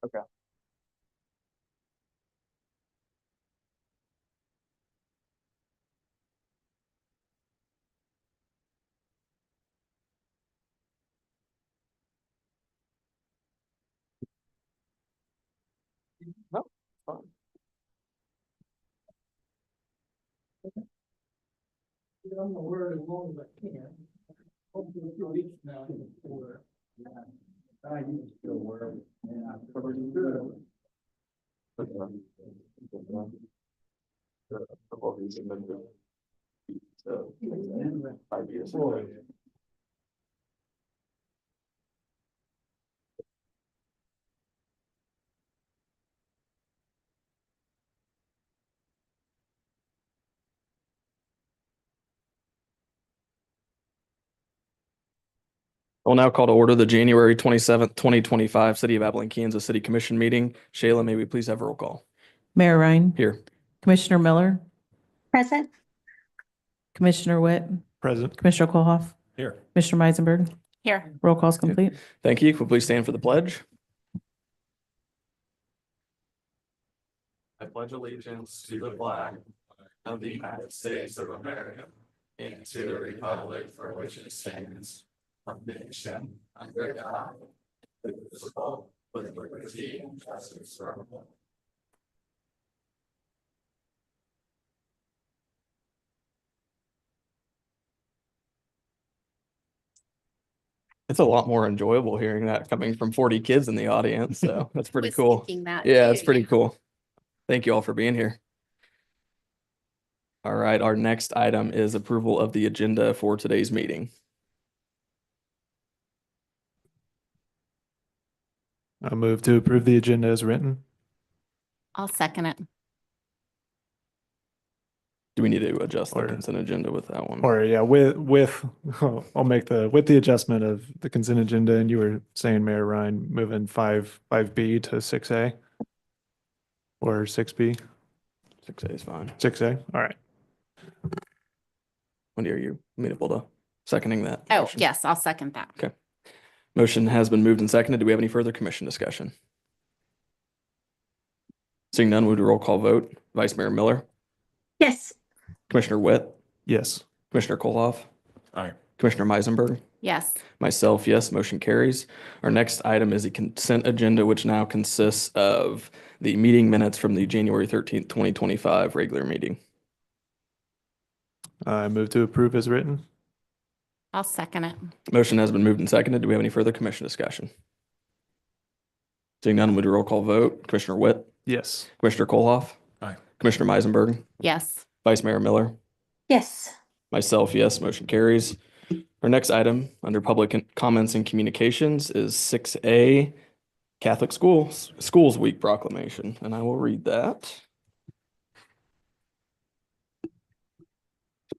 Okay. No, it's fine. I'm gonna wear it as long as I can. Hopefully a few weeks now before. I used to still wear it. And I'm pretty good. So, 5 years. We'll now call to order the January 27th, 2025 City of Abilene, Kansas City Commission meeting. Shayla, may we please have a roll call? Mayor Ryan. Here. Commissioner Miller. Present. Commissioner Witt. Present. Commissioner Kohlhoff. Here. Commissioner Meisenberg. Here. Roll call is complete. Thank you. Will please stand for the pledge? I pledge allegiance to the flag of the United States of America and to the republic for which it stands, one nation, under God, indivisible, with liberty and justice for all. It's a lot more enjoyable hearing that coming from 40 kids in the audience, so that's pretty Was cool. thinking that Yeah, it's too, pretty yeah. cool. Thank you all for being here. All right, our next item is approval of the agenda for today's meeting. I move to approve the agenda as written. I'll second it. Do we need to adjust the Or- consent agenda with that one? Or yeah, I'll make with the adjustment of the consent agenda, and you were saying, Mayor Ryan, moving 5B to 6A or 6B, 6A is fine. 6A. All right. Wendy, are you amenable to seconding that? Oh, motion? yes, I'll second that. Okay. Motion has been moved and seconded. Do we have any further commission discussion? Seeing none, would roll call vote. Vice Mayor Miller, Yes. Commissioner Witt, Yes. Commissioner Kohlhoff. Aye. Commissioner Meisenberg. Yes. Myself, yes, motion carries. Our next item is a consent agenda, which now consists of the meeting minutes from the January 13th, 2025 regular meeting. I move to approve as written. I'll second it. Motion has been moved and seconded. Do we have any further commission discussion? Seeing none, would you roll call vote? Commissioner Witt, Yes. Commissioner Kohlhoff. Aye. Commissioner Meisenberg, Yes. Vice Mayor Miller. Yes. Myself, yes, motion carries. Our next item under public comments and communications is 6A, Catholic Schools Week proclamation, and I will read that.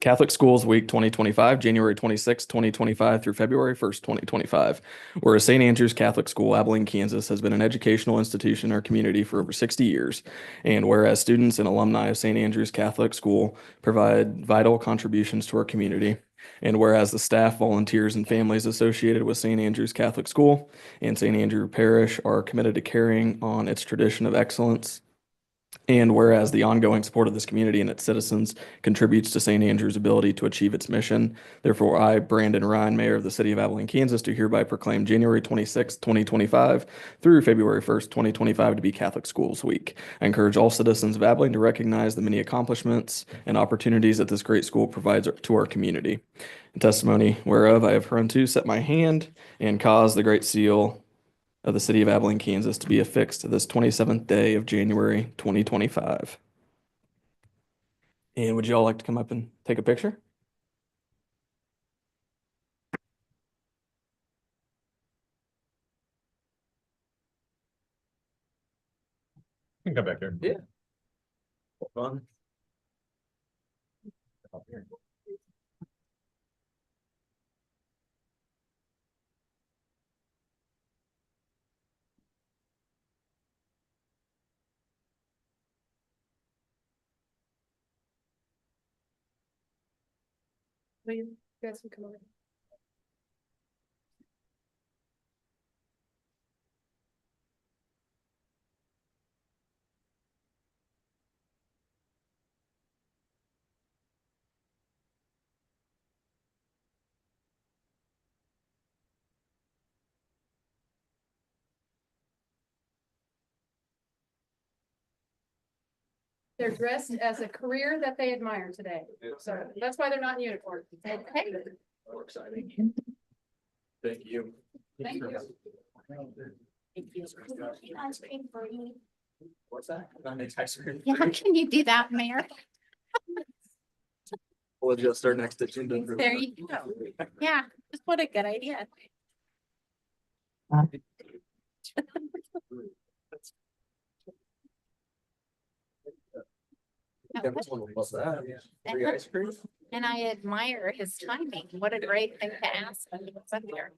Catholic Schools Week 2025, January 26, 2025 through February 1st, 2025. Whereas St. Andrew's Catholic School, Abilene, Kansas has been an educational institution in our community for over 60 years. And whereas students and alumni of St. Andrew's Catholic School provide vital contributions to our community. And whereas the staff, volunteers, and families associated with St. Andrew's Catholic School and St. Andrew Parish are committed to carrying on its tradition of excellence. And whereas the ongoing support of this community and its citizens contributes to St. Andrew's ability to achieve its mission, therefore I, Brandon Ryan, Mayor of the City of Abilene, Kansas, do hereby proclaim January 26, 2025 through February 1st, 2025 to be Catholic Schools Week. I encourage all citizens of Abilene to recognize the many accomplishments and opportunities that this great school provides to our community. In testimony whereof I have hereunto set my hand and caused the great seal of the City of Abilene, Kansas to be affixed to this 27th day of January 2025. And would you all like to come up and take a picture? You can come back here. Yeah. Fun. You guys can come over. They're dressed as a career that they admire today. So that's why they're not in uniform. Okay. More exciting. Thank you. Thank you. Ice cream for you. What's that? That makes ice cream. Yeah, can you do that, Mayor? We'll adjust our next agenda. There you go. Yeah, just what a good idea. What's that? Free ice cream? And I admire his timing. What a great thing to ask when he was up there.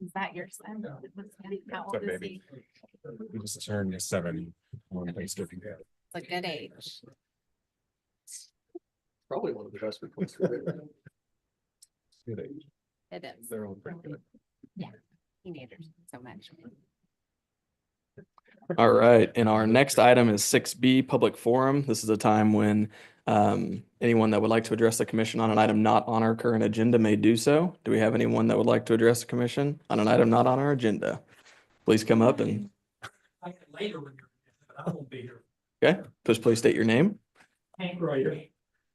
Is that your son? How old is he? We just turned 7 on Thanksgiving. It's a good age. Probably one of the best requests. We've ever had. Good age. It is. They're all pretty good. Teenagers, so much. All right, and our next item is 6B, public forum. This is a time when anyone that would like to address the commission on an item not on our current agenda may do so. Do we have anyone that would like to address the commission on an item not on our agenda? Please come up and, I can later when you're, but I won't be here. okay, please state your name. Hank Reuter.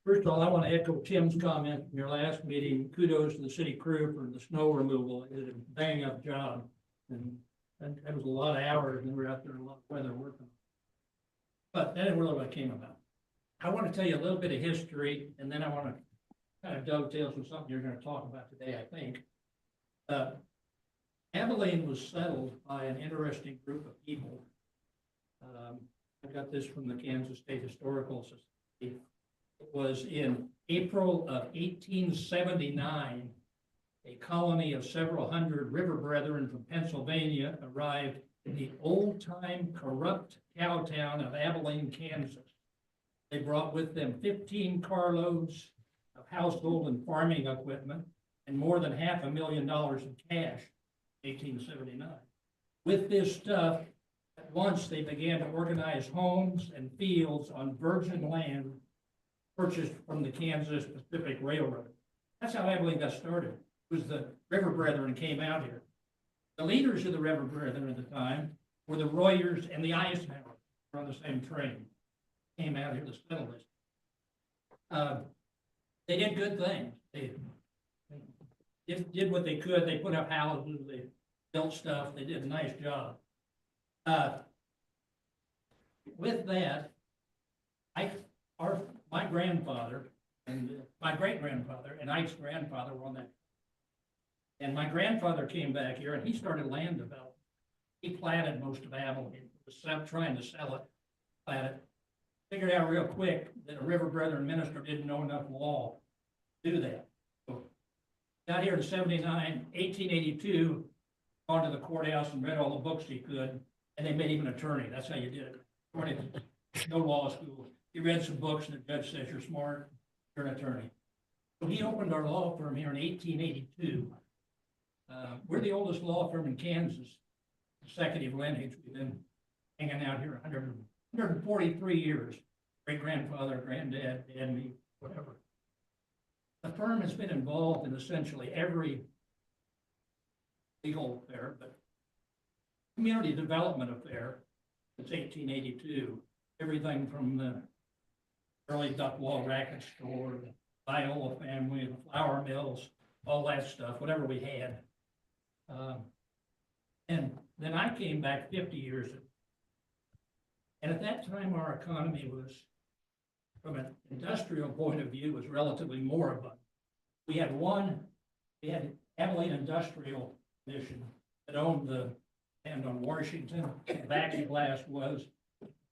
First of all, I want to echo Tim's comment from your last meeting. Kudos to the city crew for the snow removal. They did a bang up job. And that was a lot of hours and we were out there in a lot of weather working. But that isn't really what it came about. I want to tell you a little bit of history and then I want to kind of dovetail from something you're going to talk about today, I think. Abilene was settled by an interesting group of people. I got this from the Kansas State Historical Society. It was in April of 1879, a colony of several hundred river brethren from Pennsylvania arrived in the old-time corrupt cow town of Abilene, Kansas. They brought with them 15 carloads of household and farming equipment and more than $500,000 in cash, 1879. With this stuff, at once they began to organize homes and fields on virgin land purchased from the Kansas Pacific Railroad. That's how Abilene got started. It was the River Brethren came out here. The leaders of the River Brethren at the time were the Royers and the Eisenhower. Were on the same train. Came out here to settle this. They did good things. They did what they could. They put up houses. They built stuff. They did a nice job. With that, my grandfather and my great-grandfather and Ike's grandfather were on that. And my grandfather came back here and he started land development. He platted most of Abilene, was trying to sell it, platted. Figured out real quick that a River Brethren minister didn't know enough law to do that. So got here in 79, 1882, gone to the courthouse and read all the books he could, and they made him an attorney. That's how you did it. No law school. He read some books and the judge says, you're smart, you're an attorney. So he opened our law firm here in 1882. We're the oldest law firm in Kansas, consecutive lineage. We've been hanging out here 143 years. Great-grandfather, granddad, dad, me, whatever. The firm has been involved in essentially every legal affair, but community development affair since 1882. Everything from the early Duckwall Racket Store, the Viola family, the flour mills, all that stuff, whatever we had. And then I came back 50 years ago. And at that time, our economy was, from an industrial point of view, was relatively moribund. We had Abilene Industrial Commission that owned the land on Washington. Vacuum glass was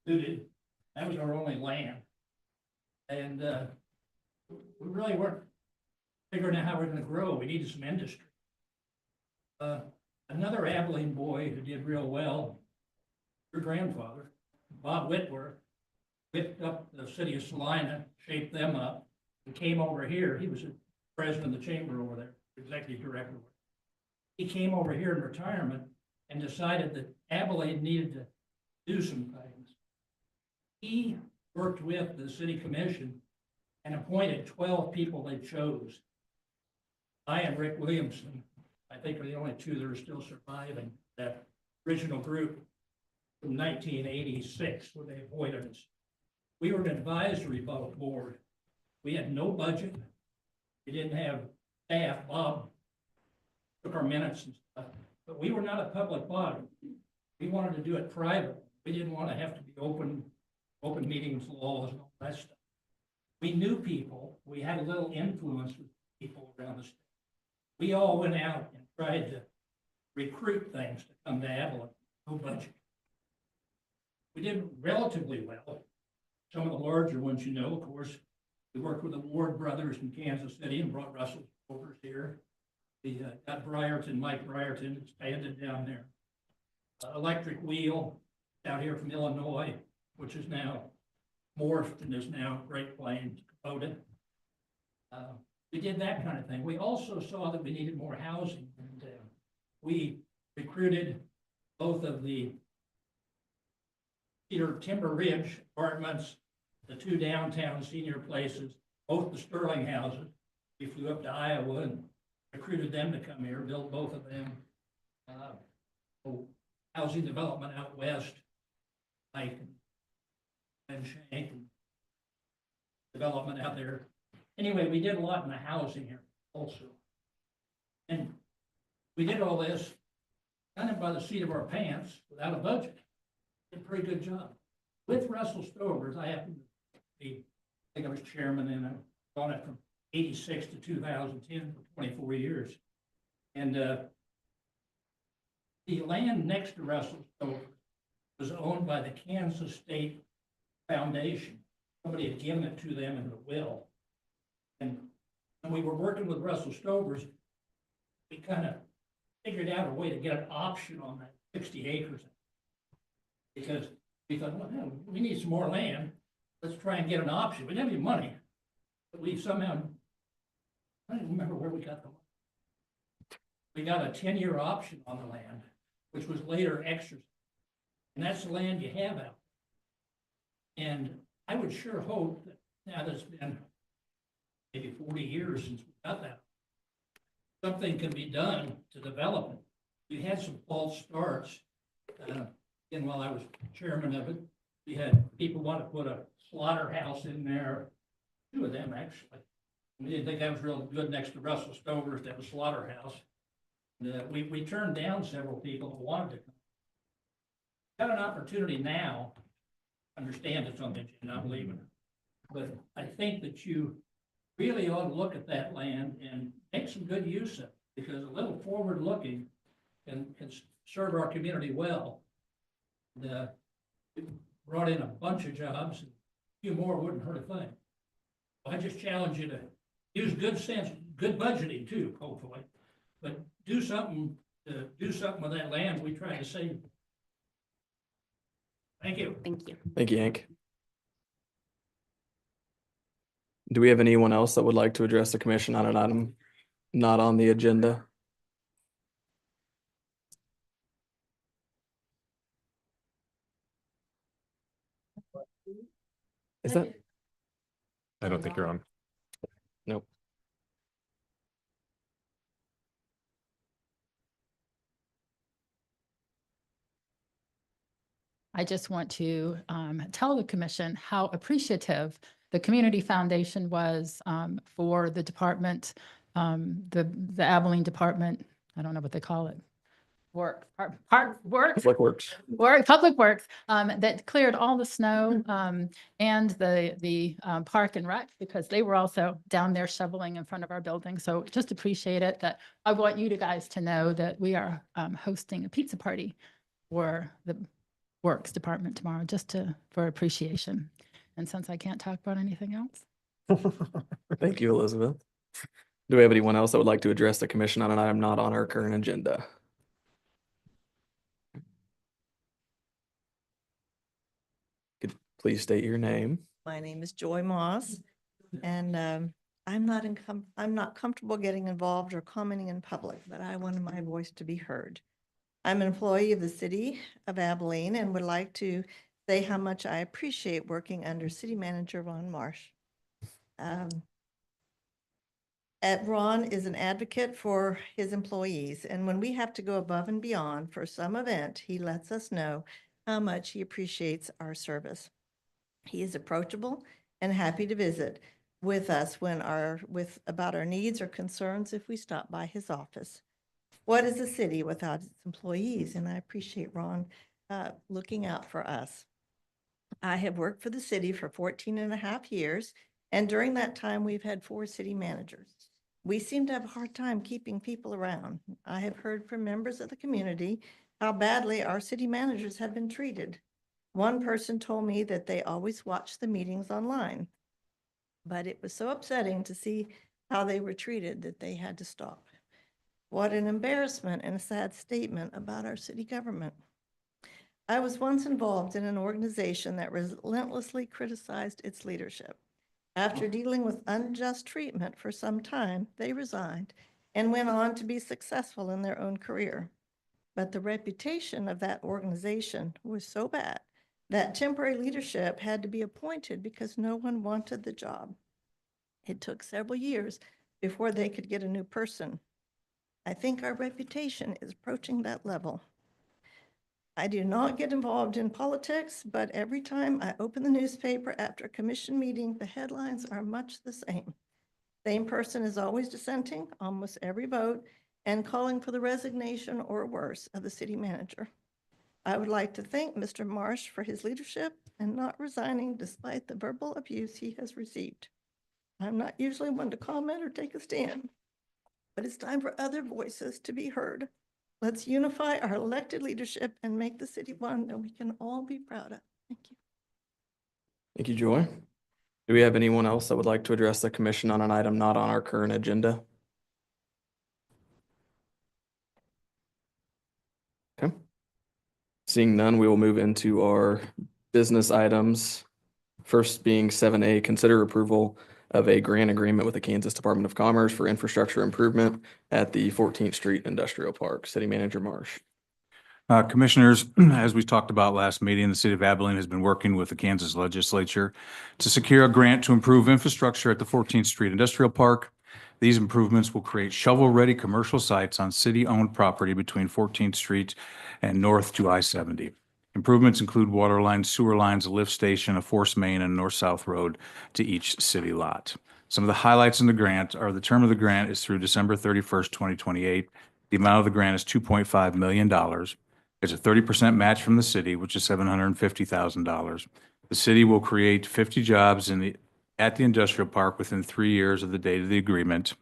suited. That was our only land. And we really weren't figuring out how we're going to grow. We needed some industry. Another Abilene boy who did real well, your grandfather, Bob Whitworth, whipped up the city of Salina, shaped them up, and came over here. He was the president of the chamber over there, executive director. He came over here in retirement and decided that Abilene needed to do some things. He worked with the city commission and appointed 12 people they chose. I and Rick Williamson, I think, are the only two that are still surviving. that original group from 1986 when they appointed us. We were an advisory board. We had no budget. We didn't have staff. Bob took our minutes and stuff, but we were not a public body. We wanted to do it private. We didn't want to have to be open meetings laws and all that stuff. We knew people. We had a little influence with people around the state. We all went out and tried to recruit things to come to Abilene, no budget. We did relatively well. Some of the larger ones, you know, of course, we worked with the Ward brothers in Kansas City and brought Russell over here. We got Brierton, Mike Brierton, expanded down there. Electric Wheel out here from Illinois, which is now morphed and is now Great Plains, Dakota. We did that kind of thing. We also saw that we needed more housing, and we recruited both of the Timber Ridge apartments, the 2 downtown senior places, both the Sterling houses. We flew up to Iowa and recruited them to come here, built both of them. Housing development out west, like and Shank, and development out there. Anyway, we did a lot in the housing here also. And we did all this kind of by the seat of our pants without a budget. Did a pretty good job. With Russell Stovers, I happened to be, I think I was chairman, and I on it from 86 to 2010 for 24 years. And the land next to Russell Stovers was owned by the Kansas State Foundation. Somebody had given it to them in the will. And when we were working with Russell Stovers, we kind of figured out a way to get an option on that 60 acres. Because we thought, well, no, we need some more land. Let's try and get an option. We didn't have any money, but we somehow, I don't even remember where we got the money. We got a 10-year option on the land, which was later exercised. And that's the land you have out. And I would sure hope that now that it's been maybe 40 years since we got that, something can be done to develop it. We had some false starts. And while I was chairman of it, we had people want to put a slaughterhouse in there, 2 of them actually. We didn't think that was real good next to Russell Stovers, that was slaughterhouse. We turned down several people who wanted to come. Got an opportunity now. Understand it's on the agenda, I'm leaving. But I think that you really ought to look at that land and make some good use of it, because a little forward looking can serve our community well. It brought in a bunch of jobs, and a few more wouldn't hurt a thing. I just challenge you to use good sense, good budgeting too, hopefully, but do something with that land we try to save. Thank you. Thank you. Thank you, Hank. Do we have anyone else that would like to address the commission on an item not on the agenda? Is that? I don't think you're on. Nope. I just want to tell the commission how appreciative the Community Foundation was for the department, the Abilene Department, I don't know what they call it, work, Public Works. Public Works, that cleared all the snow and the Park and Rec, because they were also down there shoveling in front of our building. So just appreciate it. That I want you guys to know that we are hosting a pizza party for the Works Department tomorrow, just for appreciation. And since I can't talk about anything else. Thank you, Elizabeth. Do we have anyone else that would like to address the commission on an item not on our current agenda? Could you please state your name? My name is Joy Moss, and I'm not comfortable getting involved or commenting in public, but I wanted my voice to be heard. I'm an employee of the city of Abilene and would like to say how much I appreciate working under City Manager Von Marsh. Ron is an advocate for his employees, and when we have to go above and beyond for some event, he lets us know how much he appreciates our service. He is approachable and happy to visit with us about our needs or concerns if we stop by his office. What is a city without its employees? And I appreciate Ron looking out for us. I have worked for the city for 14 and a half years, and during that time, we've had 4 city managers. We seem to have a hard time keeping people around. I have heard from members of the community how badly our city managers have been treated. One person told me that they always watch the meetings online, but it was so upsetting to see how they were treated that they had to stop. What an embarrassment and a sad statement about our city government. I was once involved in an organization that relentlessly criticized its leadership. After dealing with unjust treatment for some time, they resigned and went on to be successful in their own career. But the reputation of that organization was so bad that temporary leadership had to be appointed because no one wanted the job. It took several years before they could get a new person. I think our reputation is approaching that level. I do not get involved in politics, but every time I open the newspaper after a commission meeting, the headlines are much the same. Same person is always dissenting, almost every vote, and calling for the resignation or worse of the city manager. I would like to thank Mr. Marsh for his leadership and not resigning despite the verbal abuse he has received. I'm not usually one to comment or take a stand, but it's time for other voices to be heard. Let's unify our elected leadership and make the city one that we can all be proud of. Thank you. Thank you, Joy. Do we have anyone else that would like to address the commission on an item not on our current agenda? Okay. Seeing none, we will move into our business items. First being 7A, consider approval of a grant agreement with the Kansas Department of Commerce for infrastructure improvement at the 14th Street Industrial Park. City Manager Marsh. Commissioners, as we talked about last meeting, the city of Abilene has been working with the Kansas legislature to secure a grant to improve infrastructure at the 14th Street Industrial Park. These improvements will create shovel-ready commercial sites on city-owned property between 14th Street and north to I-70. Improvements include water lines, sewer lines, a lift station, a force main, and north-south road to each city lot. Some of the highlights in the grant are the term of the grant is through December 31st, 2028. The amount of the grant is $2.5 million. It's a 30% match from the city, which is $750,000. The city will create 50 jobs at the industrial park within 3 years of the date of the agreement.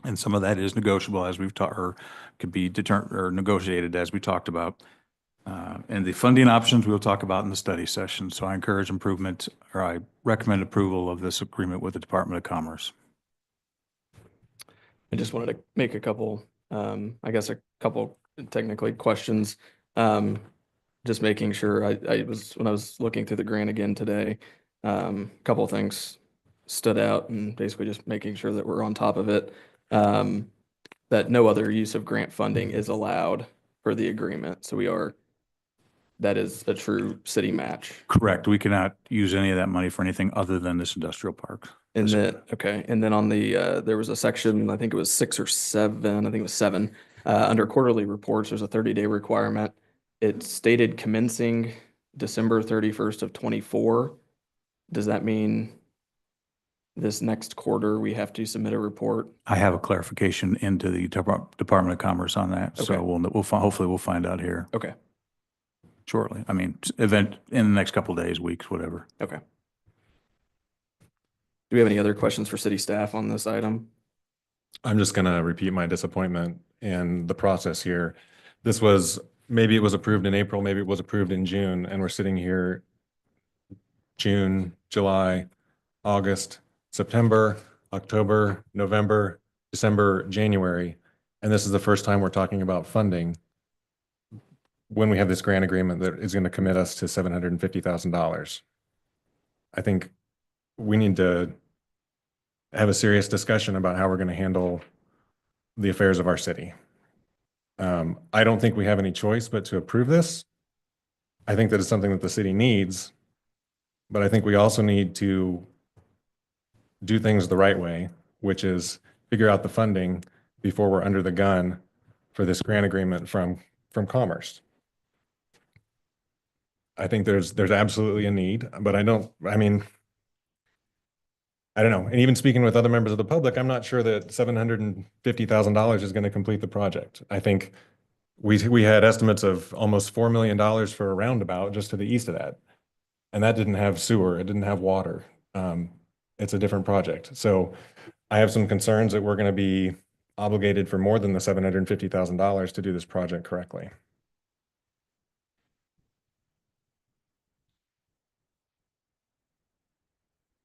And some of that is negotiable as we've taught, or could be determined or negotiated as we talked about. And the funding options we'll talk about in the study session. So I encourage improvement, or I recommend approval of this agreement with the Department of Commerce. I just wanted to make a couple, I guess a couple technically questions. Just making sure when I was looking through the grant again today, a couple of things stood out and basically just making sure that we're on top of it. That no other use of grant funding is allowed for the agreement. So that is a true city match. Correct. We cannot use any of that money for anything other than this industrial park. And then, okay. And then on the, there was a section, I think it was 6 or 7, I think it was 7. Under quarterly reports, there's a 30-day requirement. It stated commencing December 31st of 24. Does that mean this next quarter we have to submit a report? I have a clarification into the Department of Commerce on that. Okay. So hopefully we'll find out here Okay. shortly. I mean, event in the next couple of days, weeks, whatever. Okay. Do we have any other questions for city staff on this item? I'm just gonna repeat my disappointment in the process here. Maybe it was approved in April, maybe it was approved in June, and we're sitting here June, July, August, September, October, November, December, January. And this is the first time we're talking about funding when we have this grant agreement that is going to commit us to $750,000. I think we need to have a serious discussion about how we're going to handle the affairs of our city. I don't think we have any choice but to approve this. I think that it's something that the city needs, but I think we also need to do things the right way, which is figure out the funding before we're under the gun for this grant agreement from Commerce. I think there's absolutely a need, but I don't know. And even speaking with other members of the public, I'm not sure that $750,000 is going to complete the project. I think we had estimates of almost $4 million for a roundabout just to the east of that. And that didn't have sewer, it didn't have water. It's a different project. So I have some concerns that we're going to be obligated for more than the $750,000 to do this project correctly.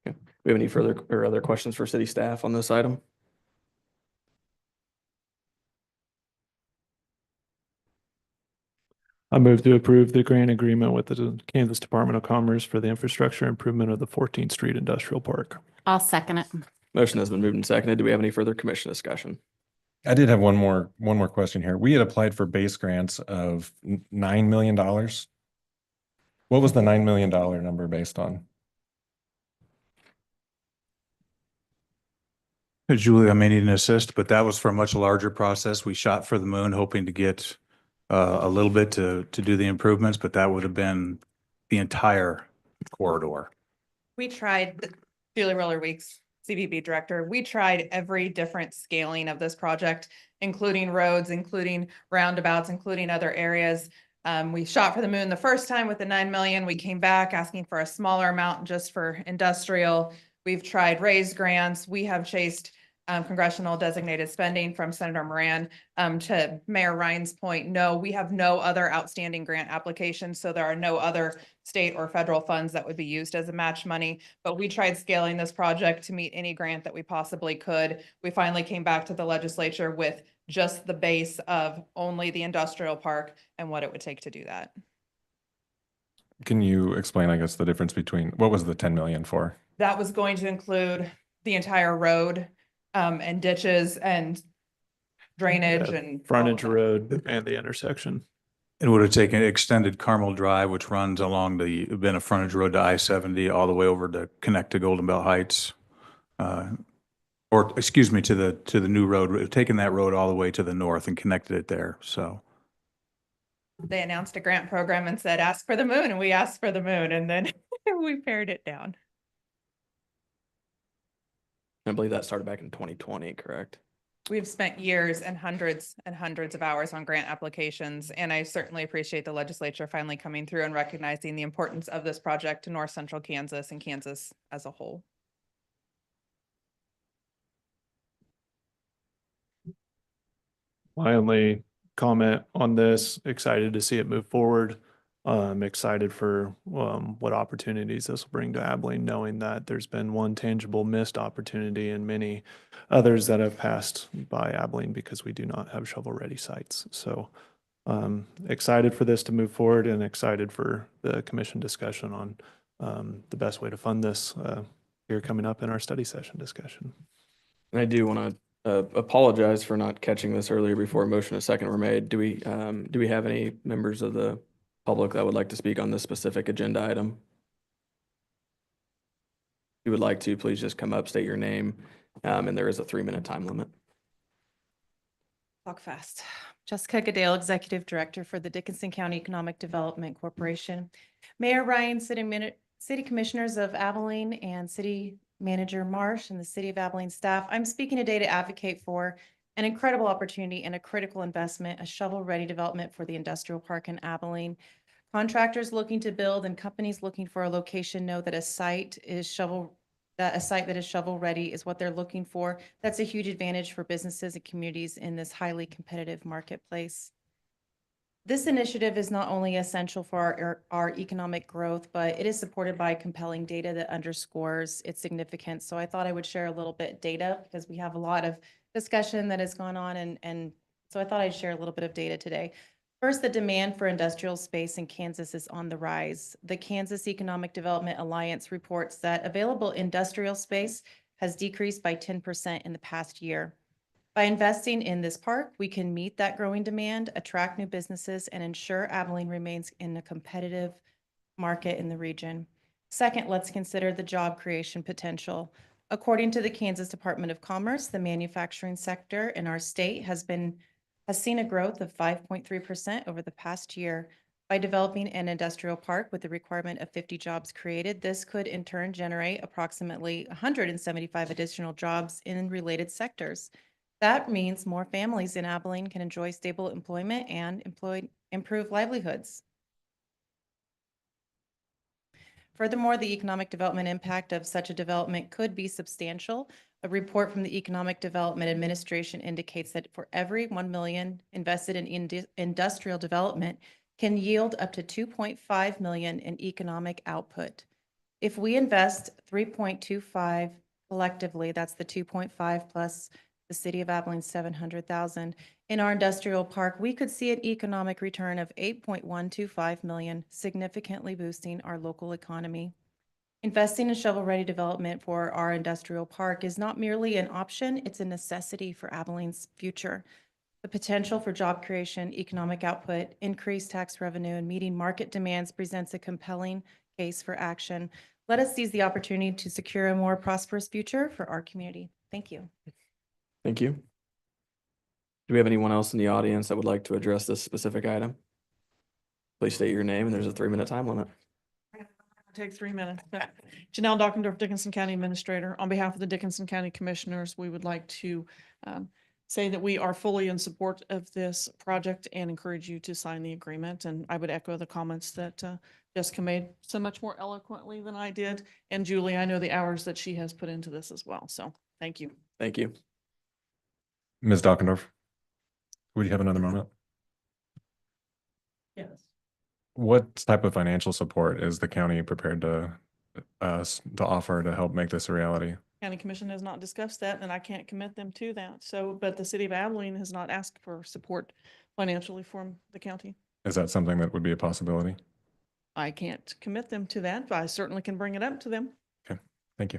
We have any further or other questions for city staff on this item? I move to approve the grant agreement with the Kansas Department of Commerce for the infrastructure improvement of the 14th Street Industrial Park. I'll second it. Motion has been moved and seconded. Do we have any further commission discussion? I did have one more question here. We had applied for base grants of $9 million. What was the $9 million number based on? Julie, I may need an assist, but that was for a much larger process. We shot for the moon, hoping to get a little bit to do the improvements, but that would have been the entire corridor. We tried, Julie Roller Weeks, CVB director, we tried every different scaling of this project, including roads, including roundabouts, including other areas. We shot for the moon the first time with the 9 million. We came back asking for a smaller amount just for industrial. We've tried raised grants. We have chased congressional designated spending from Senator Moran. To Mayor Ryan's point, no, we have no other outstanding grant applications. So there are no other state or federal funds that would be used as a match money. But we tried scaling this project to meet any grant that we possibly could. We finally came back to the legislature with just the base of only the industrial park and what it would take to do that. Can you explain, I guess, the difference between what was the 10 million for? That was going to include the entire road and ditches and drainage and Frontage all of that. road and the intersection. It would have taken extended Carmel Drive, which runs along been a frontage road to I-70 all the way over to connect to Golden Belt Heights. Or excuse me, to the new road, taking that road all the way to the north and connected it there. So They announced a grant program and said, ask for the moon. And we asked for the moon and then we pared it down. I believe that started back in 2020, correct? We've spent years and hundreds of hours on grant applications. And I certainly appreciate the legislature finally coming through and recognizing the importance of this project to North Central Kansas and Kansas as a whole. My only comment on this, excited to see it move forward. Excited for what opportunities this will bring to Abilene, knowing that there's been one tangible missed opportunity and many others that have passed by Abilene because we do not have shovel-ready sites. So excited for this to move forward and excited for the commission discussion on the best way to fund this here coming up in our study session discussion. And I do want to apologize for not catching this earlier before a motion and a second were made. Do we have any members of the public that would like to speak on this specific agenda item? If you would like to, please just come up, state your name, and there is a 3-minute time limit. Talk fast. Jessica Goodale, Executive Director for the Dickinson County Economic Development Corporation. Mayor Ryan, City Commissioners of Abilene and City Manager Marsh and the City of Abilene staff. I'm speaking today to advocate for an incredible opportunity and a critical investment, a shovel-ready development for the industrial park in Abilene. Contractors looking to build and companies looking for a location know that a site that is shovel-ready is what they're looking for. That's a huge advantage for businesses and communities in this highly competitive marketplace. This initiative is not only essential for our economic growth, but it is supported by compelling data that underscores its significance. So I thought I would share a little bit data because we have a lot of discussion that has gone on. And so I thought I'd share a little bit of data today. First, the demand for industrial space in Kansas is on the rise. The Kansas Economic Development Alliance reports that available industrial space has decreased by 10% in the past year. By investing in this park, we can meet that growing demand, attract new businesses, and ensure Abilene remains in a competitive market in the region. Second, let's consider the job creation potential. According to the Kansas Department of Commerce, the manufacturing sector in our state has seen a growth of 5.3% over the past year. By developing an industrial park with the requirement of 50 jobs created, this could in turn generate approximately 175 additional jobs in related sectors. That means more families in Abilene can enjoy stable employment and improve livelihoods. Furthermore, the economic development impact of such a development could be substantial. A report from the Economic Development Administration indicates that for every 1 million invested in industrial development can yield up to 2.5 million in economic output. If we invest 3.25 collectively, that's the 2.5 plus the city of Abilene 700,000 in our industrial park, we could see an economic return of 8.125 million, significantly boosting our local economy. Investing in shovel-ready development for our industrial park is not merely an option, it's a necessity for Abilene's future. The potential for job creation, economic output, increased tax revenue, and meeting market demands presents a compelling case for action. Let us seize the opportunity to secure a more prosperous future for our community. Thank you. Thank you. Do we have anyone else in the audience that would like to address this specific item? Please state your name, and there's a 3-minute time limit. Take 3 minutes. Janelle Dockendorf, Dickinson County Administrator. On behalf of the Dickinson County Commissioners, we would like to say that we are fully in support of this project and encourage you to sign the agreement. And I would echo the comments that Jessica made so much more eloquently than I did. And Julie, I know the hours that she has put into this as well. So thank you. Thank you. Ms. Dockendorf, would you have another moment? Yes. What type of financial support is the county prepared to offer to help make this a reality? County Commission has not discussed that, and I can't commit them to that. So, but the city of Abilene has not asked for support financially from the county. Is that something that would be a possibility? I can't commit them to that, but I certainly can bring it up to them. Okay, thank you.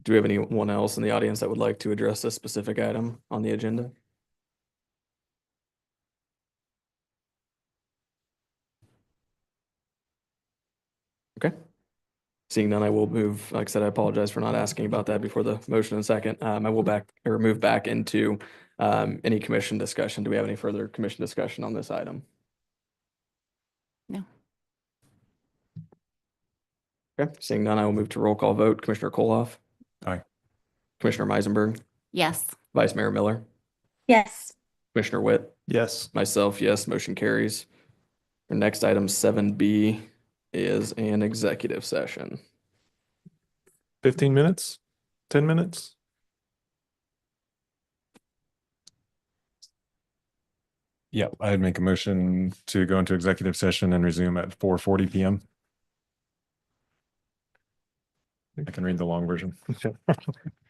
Do we have anyone else in the audience that would like to address this specific item on the agenda? Okay. Seeing none, I will move, like I said, I apologize for not asking about that before the motion and second. I will move back into any commission discussion. Do we have any further commission discussion on this item? No. Okay, seeing none, I will move to roll call vote. Commissioner Koloff. Aye. Commissioner Meisenberg, Yes. Vice Mayor Miller, Yes. Commissioner Witt, Yes. myself, yes, motion carries. Our next item 7B is an executive session. 15 minutes, 10 minutes. Yeah, I'd make a motion to go into executive session and resume at 4:40 PM. I can read the long version.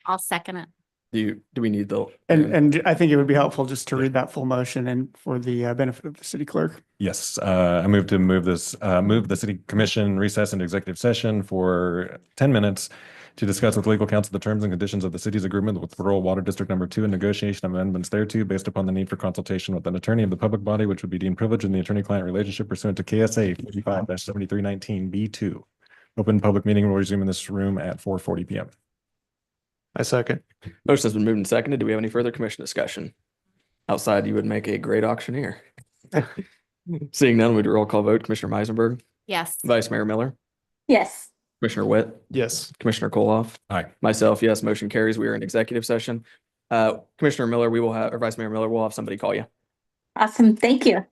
I'll second it. Do we need the? And I think it would be helpful just to read that full motion and for the benefit of the city clerk. Yes, I move the city commission recess into executive session for 10 minutes to discuss with legal counsel the terms and conditions of the city's agreement with Rural Water District Number 2 and negotiation amendments thereto based upon the need for consultation with an attorney of the public body, which would be deemed privileged in the attorney-client relationship pursuant to KSA 45-7319B2. Open public meeting will resume in this room at 4:40 PM. I second. Motion has been moved and seconded. Do we have any further commission discussion? Outside, you would make a great auctioneer. Seeing none, we'd roll call vote. Commissioner Meisenberg, Yes. Vice Mayor Miller, Yes. Commissioner Witt, Yes. Commissioner Koloff. Aye. Myself, yes, motion carries. We are in executive session. Commissioner Miller, we will have, or Vice Mayor Miller, we'll have somebody call you. Awesome. Thank you.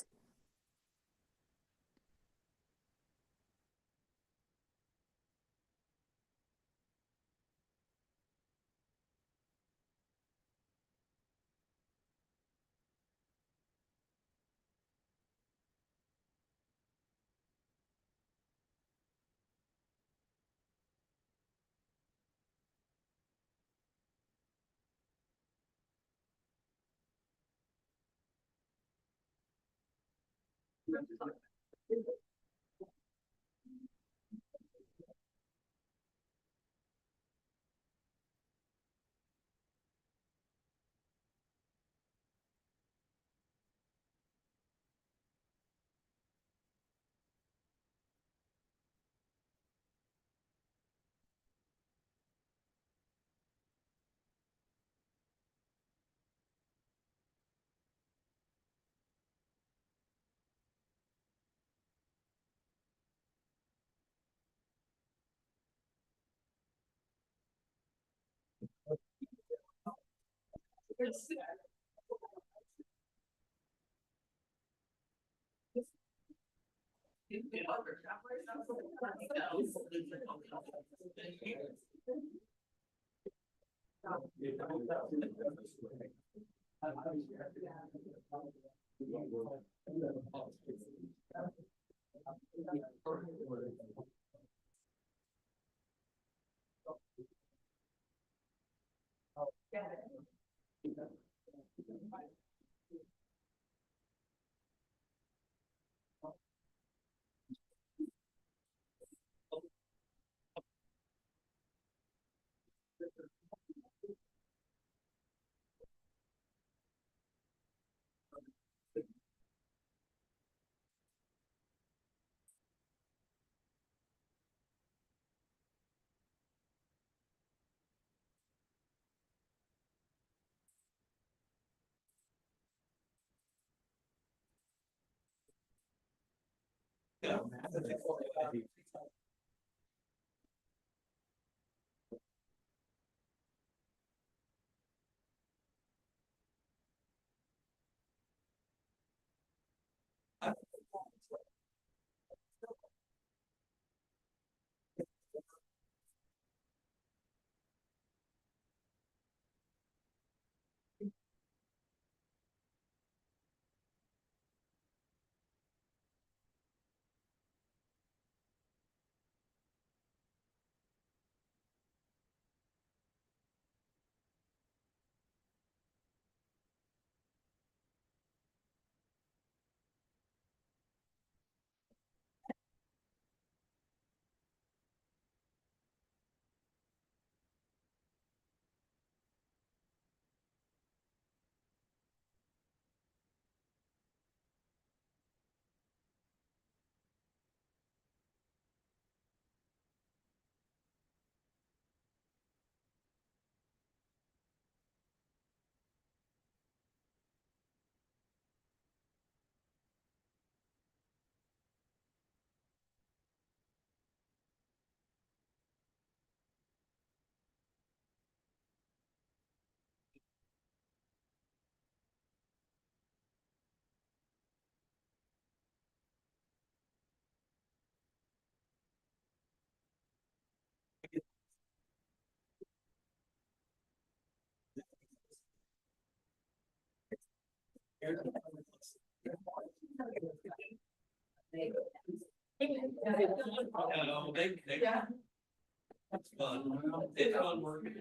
That's fun. It's fun working.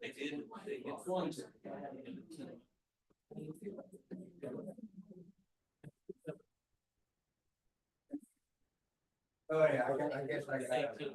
They did. They get once. Oh, yeah, I guess I got it.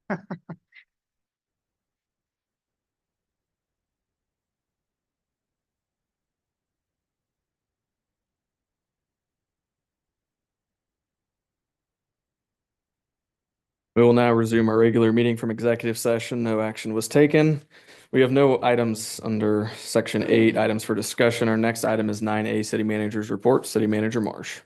We will now resume our regular meeting from executive session. No action was taken. We have no items under section 8, items for discussion. Our next item is 9A, City Manager's Report. City Manager Marsh.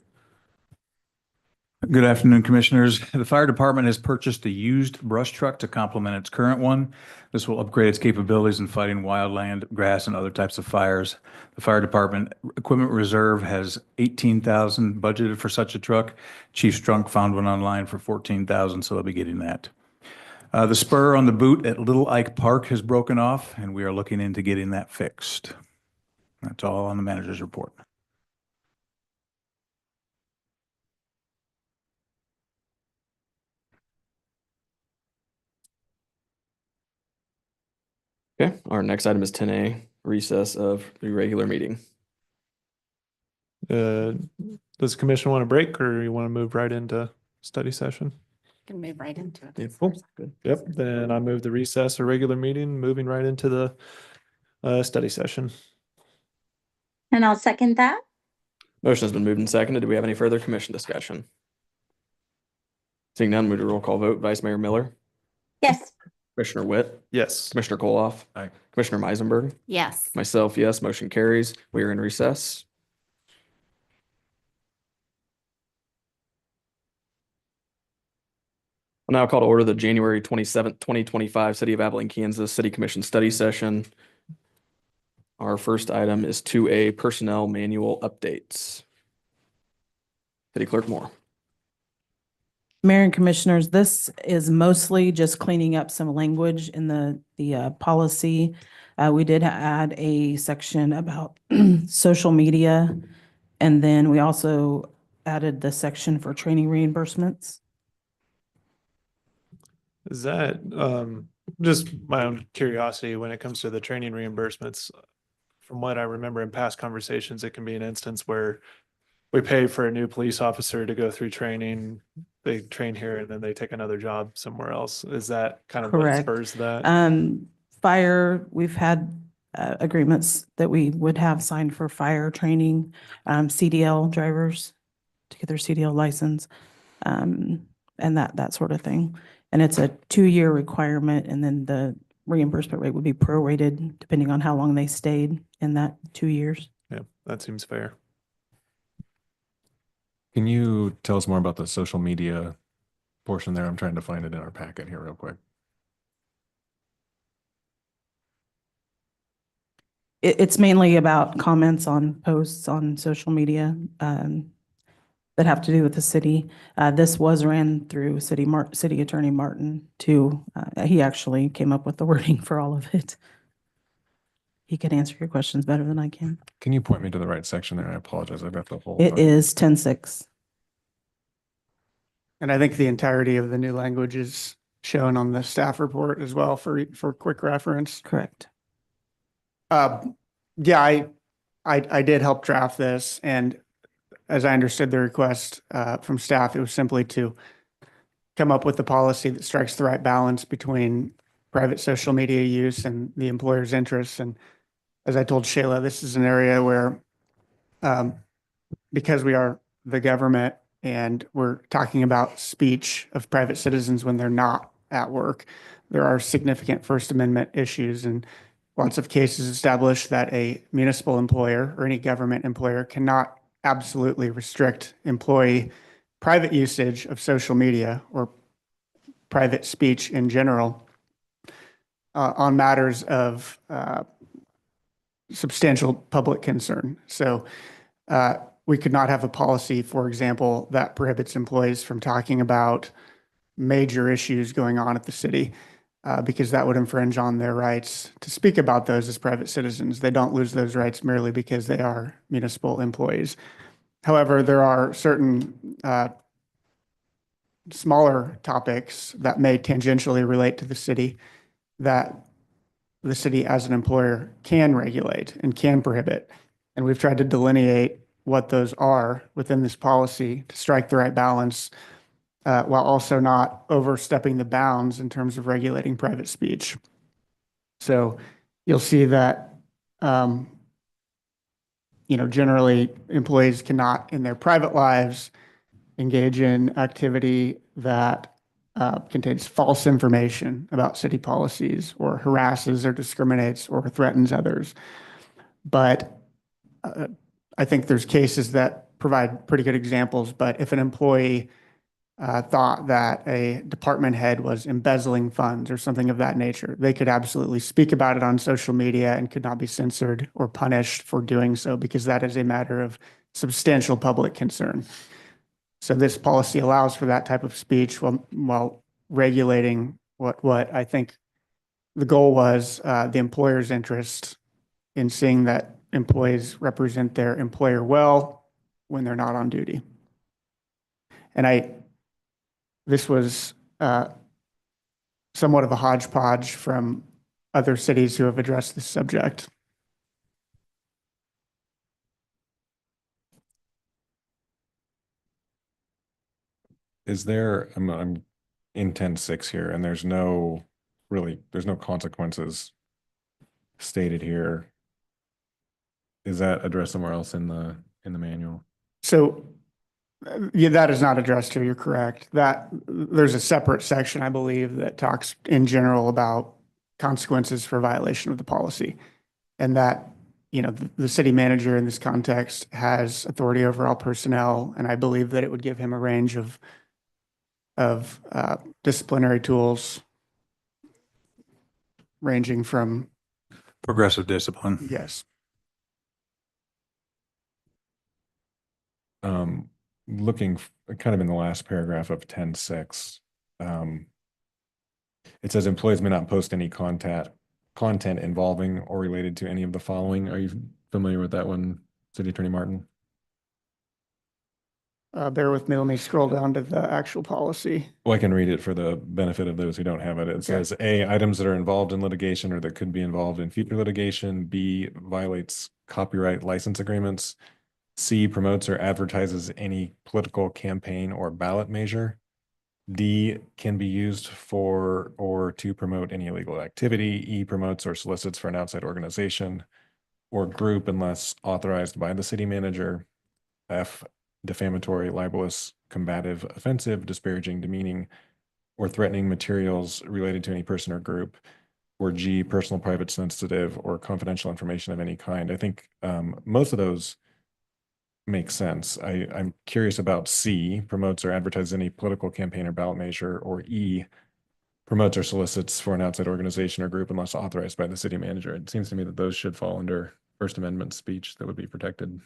Good afternoon, Commissioners. The fire department has purchased a used brush truck to complement its current one. This will upgrade its capabilities in fighting wildland, grass, and other types of fires. The fire department equipment reserve has $18,000 budgeted for such a truck. Chief Strunk found one online for $14,000, so they'll be getting that. The spur on the boot at Little Ike Park has broken off, and we are looking into getting that fixed. That's all on the manager's report. Okay, our next item is 10A, recess of the regular meeting. Does the commission want a break or you want to move right into study session? Can move right into it. Yeah, cool. Good. Yep, then I move the recess or regular meeting, moving right into the study session. And I'll second that. Motion has been moved and seconded. Do we have any further commission discussion? Seeing none, move to roll call vote. Vice Mayor Miller, Yes. Commissioner Witt, Yes. Commissioner Koloff. Aye. Commissioner Meisenberg, Yes. myself, yes, motion carries. We are in recess. I'll now call to order the January 27th, 2025 City of Abilene, Kansas City Commission study session. Our first item is 2A, personnel manual updates. City Clerk Moore. Mayor and Commissioners, this is mostly just cleaning up some language in the policy. We did add a section about social media, and then we also added the section for training reimbursements. Is that just my own curiosity when it comes to the training reimbursements? From what I remember in past conversations, it can be an instance where we pay for a new police officer to go through training. They train here and then they take another job somewhere else. Is that kind of what Correct. spurs that? Fire, we've had agreements that we would have signed for fire training, CDL drivers to get their CDL license, and that sort of thing. And it's a 2-year requirement, and then the reimbursement rate would be prorated depending on how long they stayed in that 2 years. Yeah, that seems fair. Can you tell us more about the social media portion there? I'm trying to find it in our packet here real quick. It's mainly about comments on posts on social media that have to do with the city. This was ran through City Attorney Martin too. He actually came up with the wording for all of it. He can answer your questions better than I can. Can you point me to the right section there? I apologize. I've got the whole. It is 10-6. And I think the entirety of the new language is shown on the staff report as well for quick reference. Correct. Yeah, I did help draft this, and as I understood the request from staff, it was simply to come up with a policy that strikes the right balance between private social media use and the employer's interests. And as I told Shayla, this is an area where, because we are the government and we're talking about speech of private citizens when they're not at work, there are significant First Amendment issues, and lots of cases establish that a municipal employer or any government employer cannot absolutely restrict employee private usage of social media or private speech in general on matters of substantial public concern. So we could not have a policy, for example, that prohibits employees from talking about major issues going on at the city, because that would infringe on their rights to speak about those as private citizens. They don't lose those rights merely because they are municipal employees. However, there are certain smaller topics that may tangentially relate to the city that the city as an employer can regulate and can prohibit. And we've tried to delineate what those are within this policy to strike the right balance while also not overstepping the bounds in terms of regulating private speech. So you'll see that, generally employees cannot in their private lives engage in activity that contains false information about city policies or harasses or discriminates or threatens others. But I think there's cases that provide pretty good examples. But if an employee thought that a department head was embezzling funds or something of that nature, they could absolutely speak about it on social media and could not be censored or punished for doing so, because that is a matter of substantial public concern. So this policy allows for that type of speech while regulating what I think the goal was, the employer's interest in seeing that employees represent their employer well when they're not on duty. And this was somewhat of a hodgepodge from other cities who have addressed this subject. Is there, I'm in 10.6 here, and there's no consequences stated here. Is that addressed somewhere else in the manual? So yeah, that is not addressed here. You're correct. That there's a separate section, I believe, that talks in general about consequences for violation of the policy, and that, the city manager in this context has authority over all personnel, and I believe that it would give him a range of disciplinary tools ranging from, Progressive discipline. yes. Looking kind of in the last paragraph of 10.6, it says employees may not post any content involving or related to any of the following. Are you familiar with that one, City Attorney Martin? Bear with me. Let me scroll down to the actual policy. Well, I can read it for the benefit of those who don't have it. It says A, items that are involved in litigation or that could be involved in future litigation. B, violates copyright license agreements. C, promotes or advertises any political campaign or ballot measure. D, can be used for or to promote any illegal activity. E, promotes or solicits for an outside organization or group unless authorized by the city manager. F, defamatory, libelous, combative, offensive, disparaging, demeaning, or threatening materials related to any person or group. Or G, personal, private, sensitive, or confidential information of any kind. I think most of those make sense. I'm curious about C, promotes or advertises any political campaign or ballot measure, or E, promotes or solicits for an outside organization or group unless authorized by the city manager. It seems to me that those should fall under First Amendment speech that would be protected.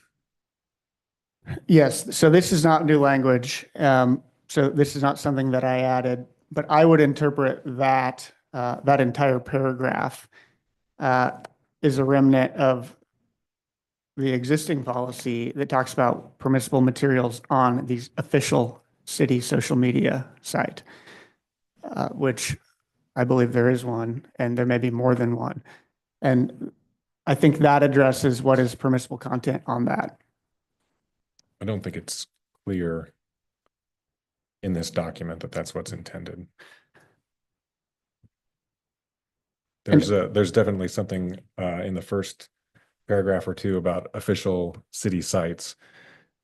Yes, so this is not new language. So this is not something that I added, but I would interpret that that entire paragraph is a remnant of the existing policy that talks about permissible materials on the official city social media site, which I believe there is one, and there may be more than one. And I think that addresses what is permissible content on that. I don't think it's clear in this document that that's what's intended. There's definitely something in the first paragraph or two about official city sites.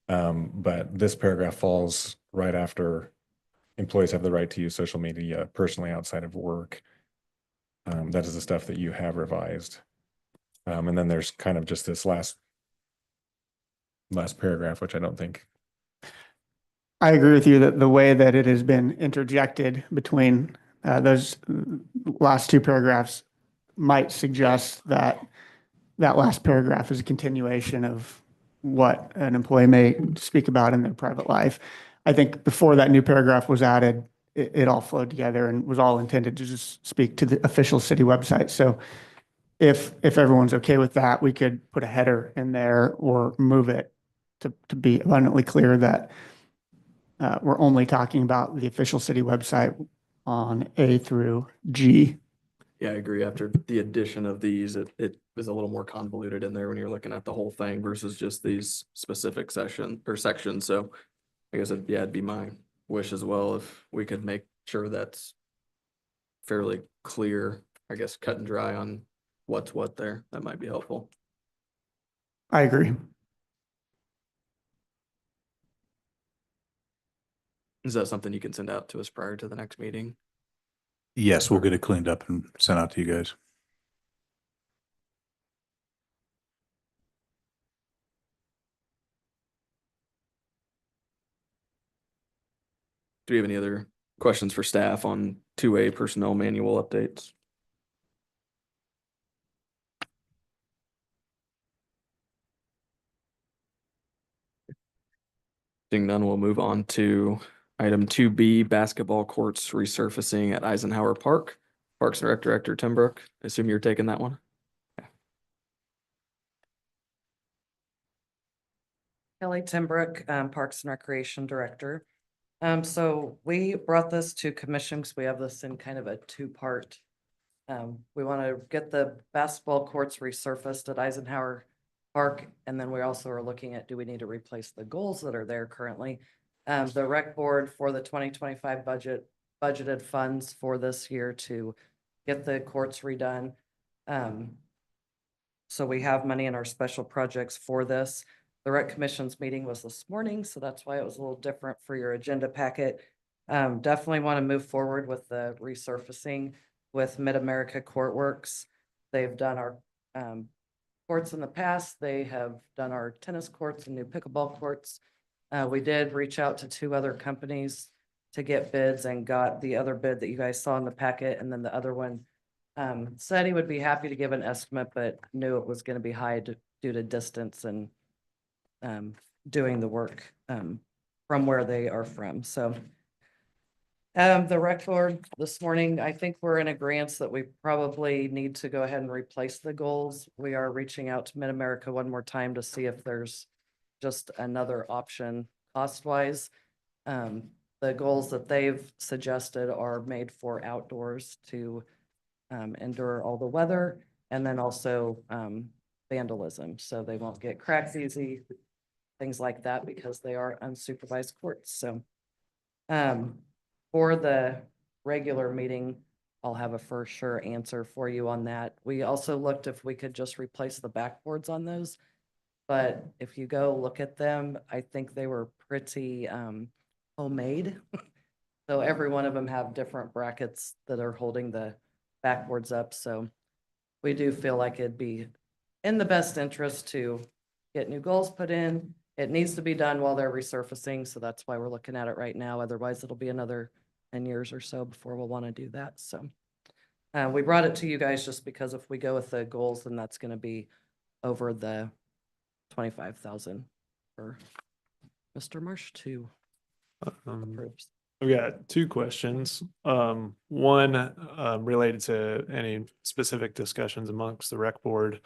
But this paragraph falls right after employees have the right to use social media personally outside of work. That is the stuff that you have revised. And then there's kind of just this last paragraph, which I don't think. I agree with you that the way that it has been interjected between those last two paragraphs might suggest that that last paragraph is a continuation of what an employee may speak about in their private life. I think before that new paragraph was added, it all flowed together and was all intended to just speak to the official city website. So if everyone's okay with that, we could put a header in there or move it to be abundantly clear that we're only talking about the official city website on A through G. Yeah, I agree. After the addition of these, it was a little more convoluted in there when you're looking at the whole thing versus just these specific sections. So I guess it'd be my wish as well, if we could make sure that's fairly clear, I guess, cut and dry on what's what there, that might be helpful. I agree. Is that something you can send out to us prior to the next meeting? Yes, we'll get it cleaned up and sent out to you guys. Do we have any other questions for staff on 2A personnel manual updates? Seeing none, we'll move on to item 2B, basketball courts resurfacing at Eisenhower Park. Parks and Rec Director Tim Brook, I assume you're taking that one? Kelly Timbrook, Parks and Recreation Director. So we brought this to commission because we have this in kind of a two-part. We want to get the basketball courts resurfaced at Eisenhower Park, and then we also are looking at, do we need to replace the goals that are there currently? The rec board for the 2025 budget budgeted funds for this year to get the courts redone. So we have money in our special projects for this. The rec commission's meeting was this morning, so that's why it was a little different for your agenda packet. Definitely want to move forward with the resurfacing with Mid-America Court Works. They've done our courts in the past. They have done our tennis courts and new pickleball courts. We did reach out to 2 other companies to get bids and got the other bid that you guys saw in the packet. And then the other one said he would be happy to give an estimate, but knew it was going to be high due to distance and doing the work from where they are from. So the rec board this morning, I think we're in agreement that we probably need to go ahead and replace the goals. We are reaching out to Mid-America one more time to see if there's just another option cost-wise. The goals that they've suggested are made for outdoors to endure all the weather, and then also vandalism, so they won't get cracks easy, things like that, because they are unsupervised courts. So for the regular meeting, I'll have a for sure answer for you on that. We also looked if we could just replace the backboards on those, but if you go look at them, I think they were pretty homemade. So every one of them have different brackets that are holding the backboards up. So we do feel like it'd be in the best interest to get new goals put in. It needs to be done while they're resurfacing. So that's why we're looking at it right now. Otherwise, it'll be another 10 years or so before we'll want to do that. So we brought it to you guys just because if we go with the goals, then that's going to be over the 25,000 for Mr. Marsh to approve. I've got 2 questions. One related to any specific discussions amongst the rec board.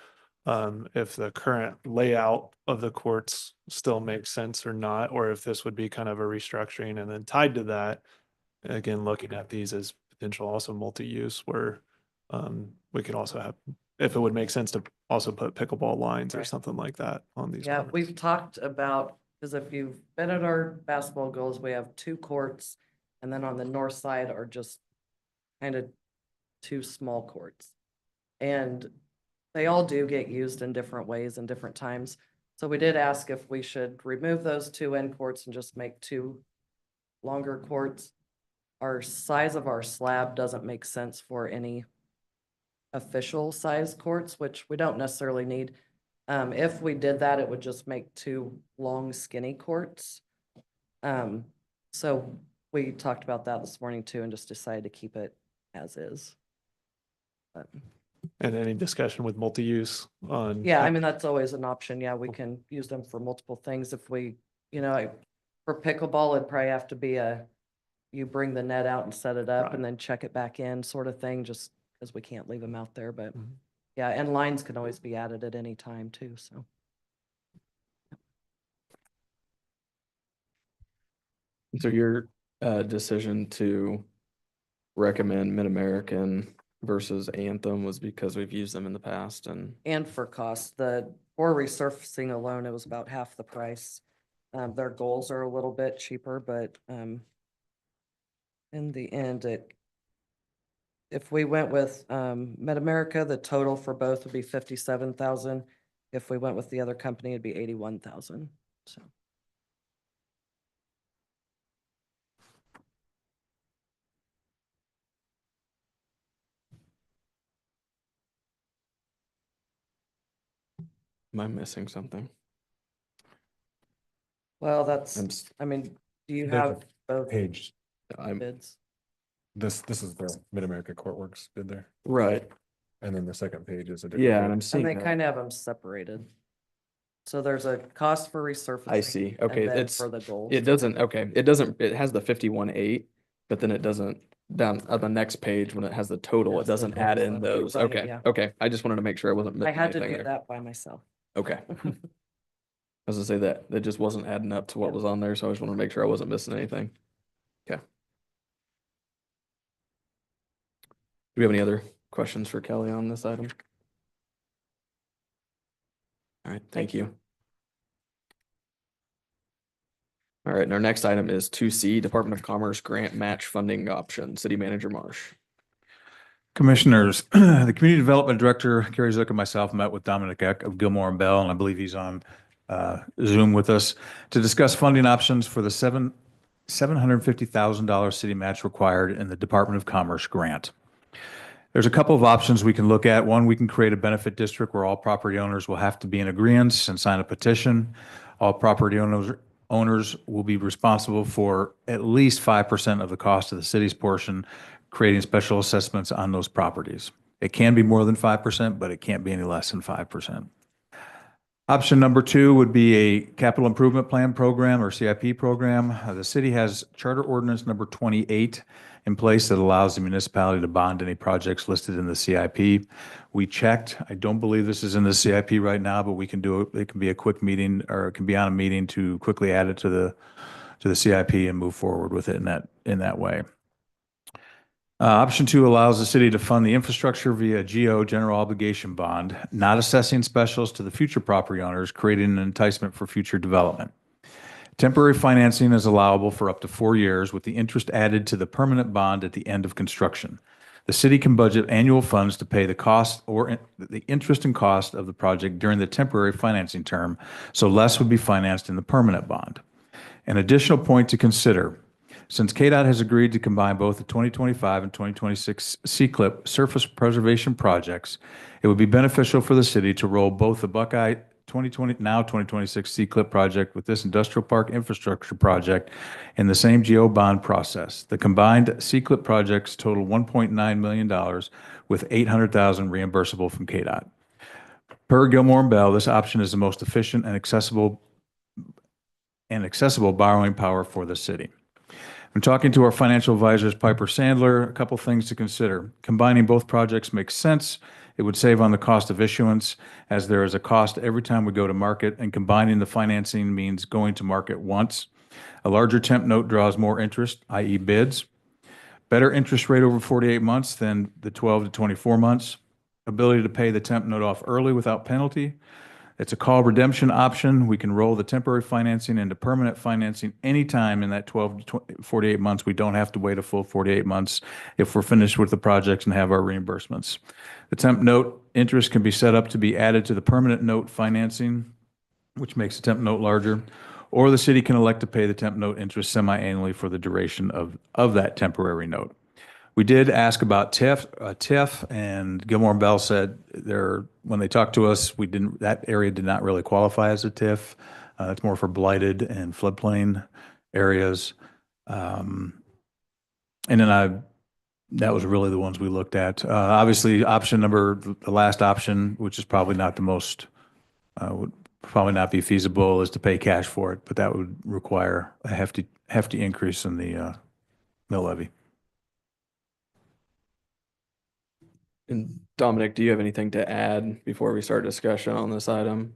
If the current layout of the courts still makes sense or not, or if this would be kind of a restructuring. And then tied to that, again, looking at these as potential also multi-use where we could also have, if it would make sense to also put pickleball lines or something like that on these. Yeah, courts. we've talked about, because if you've been at our basketball goals, we have 2 courts, and then on the north side are just kind of 2 small courts. And they all do get used in different ways and different times. So we did ask if we should remove those 2 end courts and just make 2 longer courts. Our size of our slab doesn't make sense for any official size courts, which we don't necessarily need. If we did that, it would just make 2 long skinny courts. So we talked about that this morning too, and just decided to keep it as is. But, And any discussion with multi-use on? yeah, I mean, that's always an option. Yeah, we can use them for multiple things. If we, for pickleball, it'd probably have to be you bring the net out and set it up Right. and then check it back in sort of thing, just because we can't leave them out there. But Mhm. yeah, and lines can always be added at any time too, so. So your decision to recommend Mid-American versus Anthem was because we've used them in the past and And for cost, for resurfacing alone, it was about half the price. Their goals are a little bit cheaper, but in the end, if we went with Mid-America, the total for both would be 57,000. If we went with the other company, it'd be 81,000. So. Am I missing something? Well, that's, I'm s- I mean, do you There's a have both Page, I'm bids? this is the Mid-America Court Works bid there, right. and then the second page is a different. Yeah, bid. and I'm And seeing they that. kind of have them separated. So there's a cost for resurfacing. I see. Okay, and then it's for the gold. it doesn't. Okay, it doesn't. It has the 51.8, but then it doesn't down on the next page when it has the total. Yes, It the doesn't add in total. those. Right, Okay, yeah. okay. I just wanted to make sure I wasn't I missing had to anything do there. that by myself. Okay. I was gonna say that just wasn't adding up to what was on there, so I just want to make sure I wasn't missing anything. Okay. Do we have any other questions for Kelly on this item? All right, thank you. All right, and our next item is 2C, Department of Commerce Grant Match Funding Option, City Manager Marsh. Commissioners, the Community Development Director, Carrie Zook, and myself met with Dominic Eck of Gilmore and Bell, and I believe he's on Zoom with us to discuss funding options for the $750,000 city match required in the Department of Commerce grant. There's a couple of options we can look at. One, we can create a benefit district where all property owners will have to be in agreement and sign a petition. All property owners will be responsible for at least 5% of the cost of the city's portion, creating special assessments on those properties. It can be more than 5%, but it can't be any less than 5%. Option number two would be a capital improvement plan program or CIP program. The city has Charter Ordinance number 28 in place that allows the municipality to bond any projects listed in the CIP. We checked. I don't believe this is in the CIP right now, but we can do it. It can be a quick meeting, or it can be on a meeting to quickly add it to the CIP and move forward with it in that way. Option two allows the city to fund the infrastructure via GO, general obligation bond, not assessing specials to the future property owners, creating an enticement for future development. Temporary financing is allowable for up to 4 years with the interest added to the permanent bond at the end of construction. The city can budget annual funds to pay the cost or the interest and cost of the project during the temporary financing term, so less would be financed in the permanent bond. An additional point to consider: since KDOT has agreed to combine both the 2025 and 2026 CCLIP surface preservation projects, it would be beneficial for the city to roll both the Buckeye 2026 CCLIP project with this industrial park infrastructure project in the same GO bond process. The combined CCLIP projects total $1.9 million with $800,000 reimbursable from KDOT. Per Gilmore and Bell, this option is the most efficient and accessible borrowing power for the city. I'm talking to our financial advisors, Piper Sandler. A couple things to consider. Combining both projects makes sense. It would save on the cost of issuance, as there is a cost every time we go to market, and combining the financing means going to market once. A larger temp note draws more interest, i.e. bids. Better interest rate over 48 months than the 12 to 24 months. Ability to pay the temp note off early without penalty. It's a call redemption option. We can roll the temporary financing into permanent financing anytime in that 12 to 48 months. We don't have to wait a full 48 months if we're finished with the projects and have our reimbursements. The temp note interest can be set up to be added to the permanent note financing, which makes the temp note larger, or the city can elect to pay the temp note interest semi-annually for the duration of that temporary note. We did ask about TIF, and Gilmore and Bell said when they talked to us, that area did not really qualify as a TIF. It's more for blighted and floodplain areas. And then that was really the ones we looked at. Obviously, the last option, which is probably not the most, would probably not be feasible, is to pay cash for it, but that would require a hefty increase in the mill levy. And Dominic, do you have anything to add before we start discussion on this item?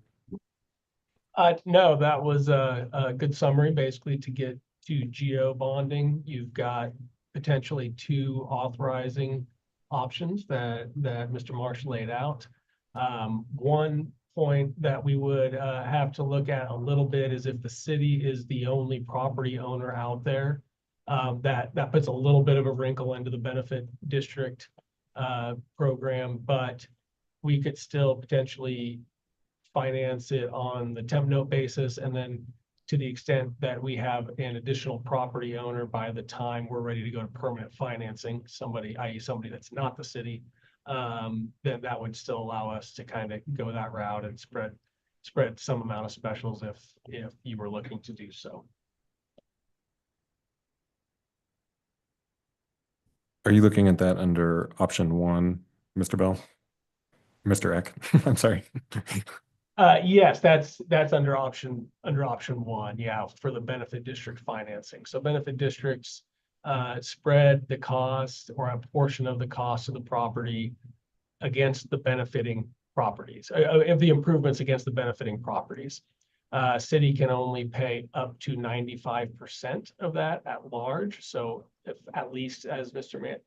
No, that was a good summary. Basically, to get to GO bonding, you've got potentially two authorizing options that Mr. Marsh laid out. One point that we would have to look at a little bit is if the city is the only property owner out there. That puts a little bit of a wrinkle into the benefit district program, but we could still potentially finance it on the temp note basis. And then to the extent that we have an additional property owner by the time we're ready to go to permanent financing, somebody, i.e. somebody that's not the city, then that would still allow us to kind of go that route and spread some amount of specials if you were looking to do so. Are you looking at that under option one, Mr. Bell? Mr. Eck, I'm sorry. Yes, that's under option one, yeah, for the benefit district financing. So benefit districts spread the cost or a portion of the cost of the property against the benefiting properties, of the improvements against the benefiting properties. City can only pay up to 95% of that at large. So if at least, as Mr.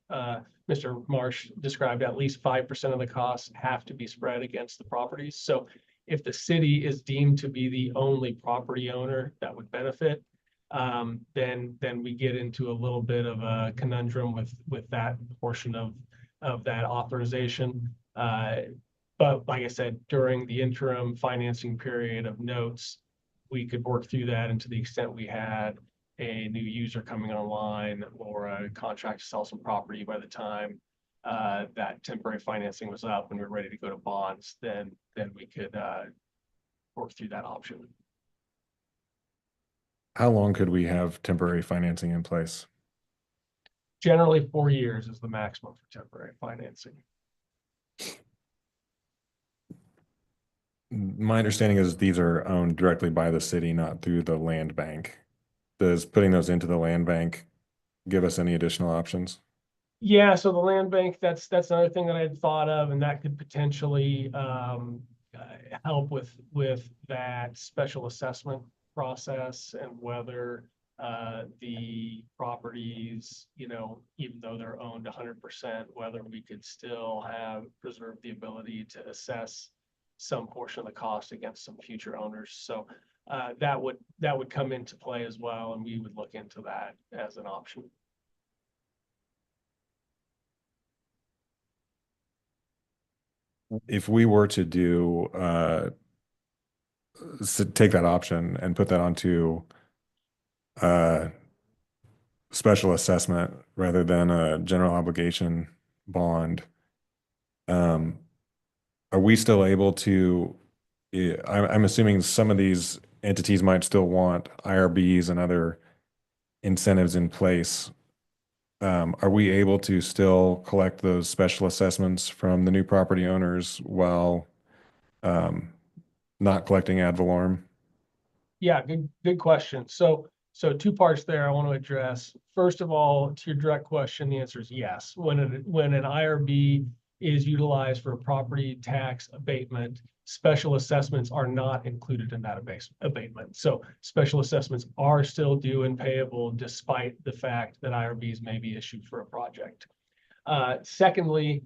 Marsh described, at least 5% of the costs have to be spread against the properties. So if the city is deemed to be the only property owner that would benefit, then we get into a little bit of a conundrum with that portion of that authorization. But like I said, during the interim financing period of notes, we could work through that, and to the extent we had a new user coming online or a contract to sell some property by the time that temporary financing was up and we're ready to go to bonds, then we could work through that option. How long could we have temporary financing in place? Generally 4 years is the maximum for temporary financing. My understanding is these are owned directly by the city, not through the land bank. Does putting those into the land bank give us any additional options? Yeah, so the land bank, that's another thing that I had thought of, and that could potentially help with that special assessment process and whether the properties, even though they're owned 100%, whether we could still have preserved the ability to assess some portion of the cost against some future owners. So that would come into play as well, and we would look into that as an option. If we were to do take that option and put that onto special assessment rather than a general obligation bond, are we still able to, I'm assuming some of these entities might still want IRBs and other incentives in place. Are we able to still collect those special assessments from the new property owners while not collecting ad valorem? Yeah, good question. So two parts there I want to address. First of all, to your direct question, the answer is yes. When an IRB is utilized for a property tax abatement, special assessments are not included in that abatement. So special assessments are still due and payable despite the fact that IRBs may be issued for a project. Secondly,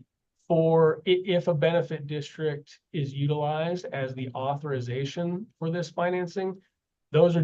if a benefit district is utilized as the authorization for this financing, those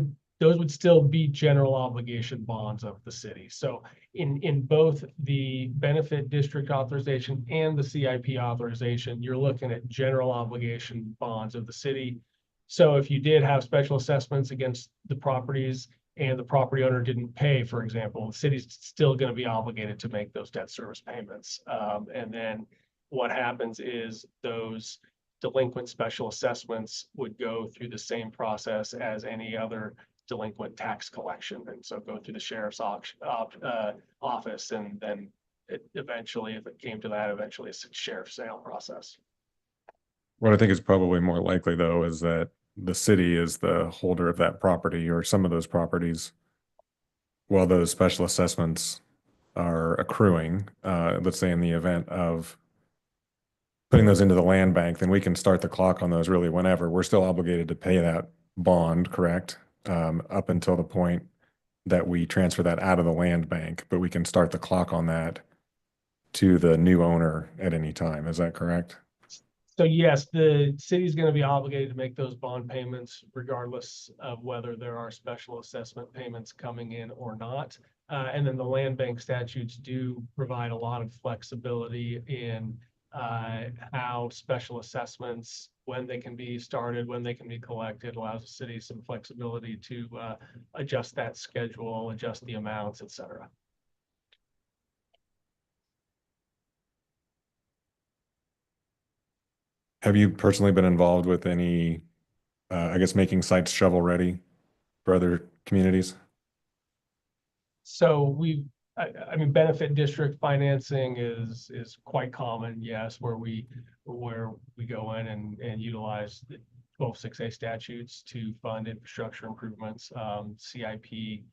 would still be general obligation bonds of the city. So in both the benefit district authorization and the CIP authorization, you're looking at general obligation bonds of the city. So if you did have special assessments against the properties and the property owner didn't pay, for example, the city's still going to be obligated to make those debt service payments. And then what happens is those delinquent special assessments would go through the same process as any other delinquent tax collection. And so go through the sheriff's office, and then eventually, if it came to that, eventually a sheriff's sale process. What I think is probably more likely, though, is that the city is the holder of that property or some of those properties while those special assessments are accruing. Let's say in the event of putting those into the land bank, then we can start the clock on those really whenever. We're still obligated to pay that bond, correct? Up until the point that we transfer that out of the land bank, but we can start the clock on that to the new owner at any time. Is that correct? So yes, the city is going to be obligated to make those bond payments regardless of whether there are special assessment payments coming in or not. And then the land bank statutes do provide a lot of flexibility in how special assessments, when they can be started, when they can be collected, allows the city some flexibility to adjust that schedule, adjust the amounts, et cetera. Have you personally been involved with any, I guess, making sites shovel ready for other communities? So I mean, benefit district financing is quite common, yes, where we go in and utilize the 12(6)(a) statutes to fund infrastructure improvements. CIP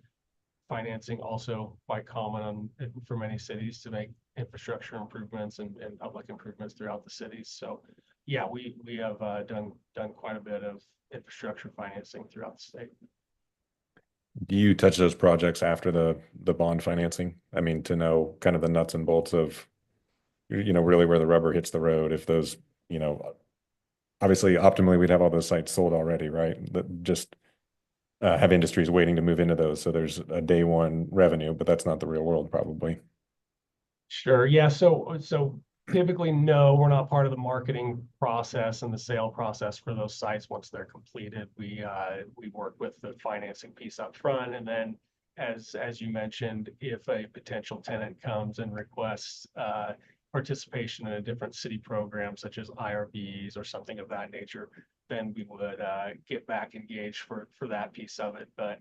financing also quite common for many cities to make infrastructure improvements and public improvements throughout the cities. So yeah, we have done quite a bit of infrastructure financing throughout the state. Do you touch those projects after the bond financing? I mean, to know kind of the nuts and bolts of, really where the rubber hits the road, if those, obviously optimally we'd have all those sites sold already, right? That just have industries waiting to move into those. So there's a day one revenue, but that's not the real world probably. Sure. Yeah. So typically, no, we're not part of the marketing process and the sale process for those sites once they're completed. We work with the financing piece up front, and then as you mentioned, if a potential tenant comes and requests participation in a different city program such as IRBs or something of that nature, then we would get back engaged for that piece of it. But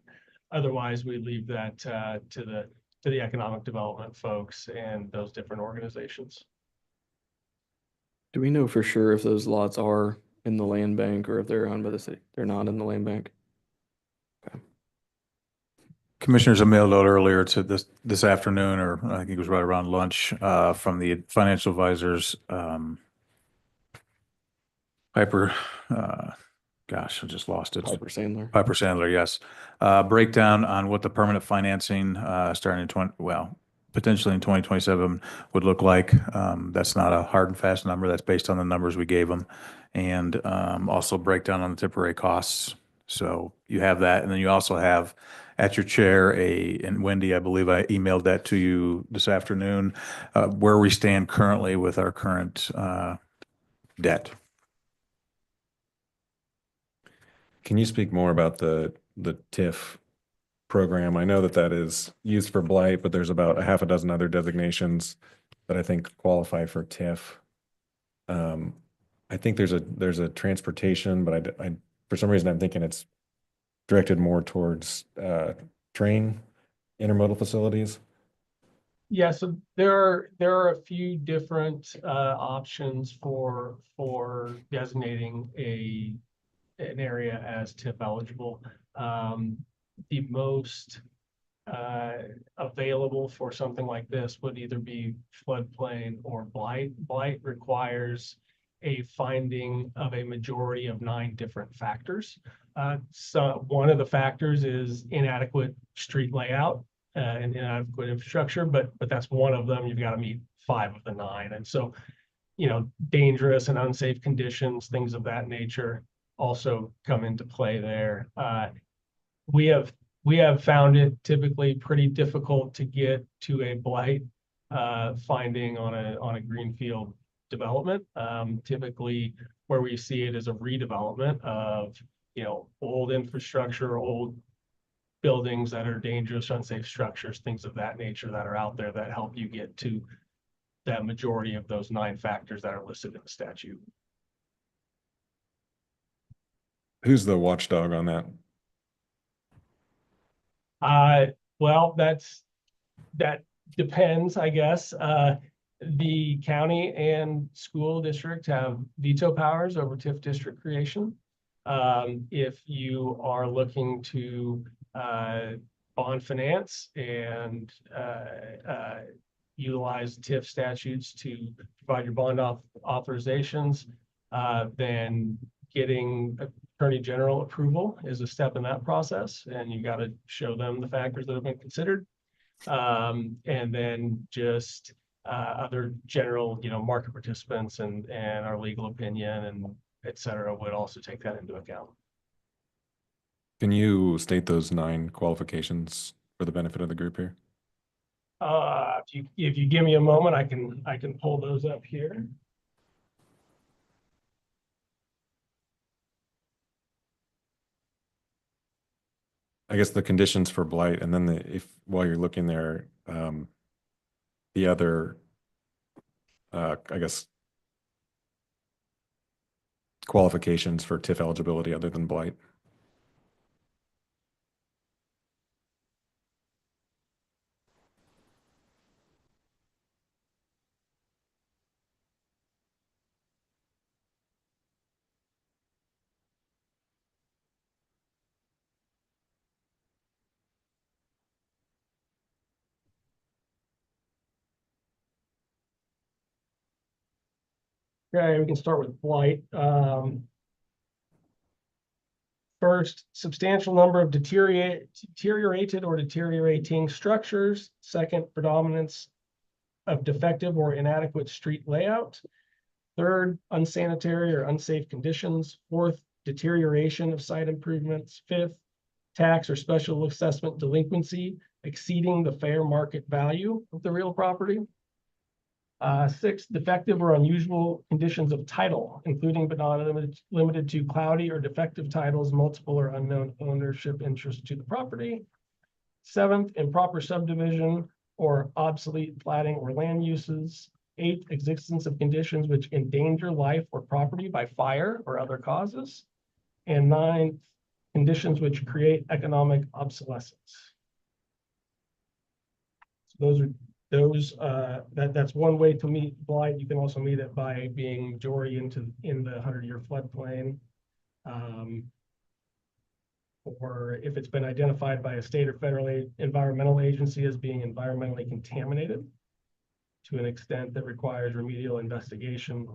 otherwise, we leave that to the economic development folks and those different organizations. Do we know for sure if those lots are in the land bank or if they're owned by the city? They're not in the land bank. Okay. Commissioners, I mailed out earlier to this afternoon, or I think it was right around lunch, from the financial advisors, Piper, gosh, I just lost it. Piper Sandler. Piper Sandler, yes. Breakdown on what the permanent financing, starting in potentially in 2027 would look like. That's not a hard and fast number. That's based on the numbers we gave them. And also breakdown on the temporary costs. So you have that. And then you also have at your chair and Wendy, I believe I emailed that to you this afternoon, where we stand currently with our current debt. Can you speak more about the TIF program? I know that is used for blight, but there's about a half a dozen other designations that I think qualify for TIF. I think there's a transportation, but I for some reason I'm thinking it's directed more towards train intermodal facilities. Yeah, so there are a few different options for designating an area as TIF eligible. The most available for something like this would either be floodplain or blight. Blight requires a finding of a majority of 9 different factors. So one of the factors is inadequate street layout and inadequate infrastructure, but that's one of them. You've got to meet 5 of the 9. And so, dangerous and unsafe conditions, things of that nature also come into play there. We have found it typically pretty difficult to get to a blight finding on a greenfield development. Typically, where we see it is a redevelopment of old infrastructure, old buildings that are dangerous, unsafe structures, things of that nature that are out there that help you get to that majority of those 9 factors that are listed in the statute. Who's the watchdog on that? Well, that depends, I guess. The county and school district have veto powers over TIF district creation. If you are looking to bond finance and utilize TIF statutes to provide your bond authorizations, then getting Attorney General approval is a step in that process, and you got to show them the factors that have been considered. And then just other general, market participants and our legal opinion and et cetera would also take that into account. Can you state those 9 qualifications for the benefit of the group here? If you give me a moment, I can pull those up here. I guess the conditions for blight, and then while you're looking there, the other, I guess, qualifications for TIF eligibility other than blight. Okay, we can start with blight. First, substantial number of deteriorated or deteriorating structures. Second, predominance of defective or inadequate street layout. Third, unsanitary or unsafe conditions. Fourth, deterioration of site improvements. Fifth, tax or special assessment delinquency exceeding the fair market value of the real property. Sixth, defective or unusual conditions of title, including but not limited to cloudy or defective titles, multiple or unknown ownership interest to the property. Seventh, improper subdivision or obsolete platting or land uses. Eighth, existence of conditions which endanger life or property by fire or other causes. And ninth, conditions which create economic obsolescence. So that's one way to meet blight. You can also meet it by being majority in the 100-year floodplain. Or if it's been identified by a state or federal environmental agency as being environmentally contaminated to an extent that requires remedial investigation,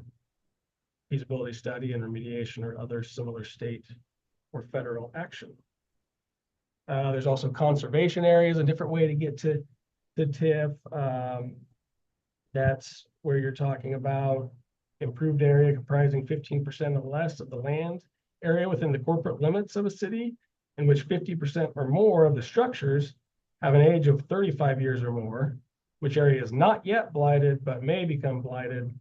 feasibility study, and remediation or other similar state or federal action. There's also conservation areas, a different way to get to the TIF. That's where you're talking about improved area comprising 15% or less of the land area within the corporate limits of a city, in which 50% or more of the structures have an age of 35 years or more, which area is not yet blighted, but may become blighted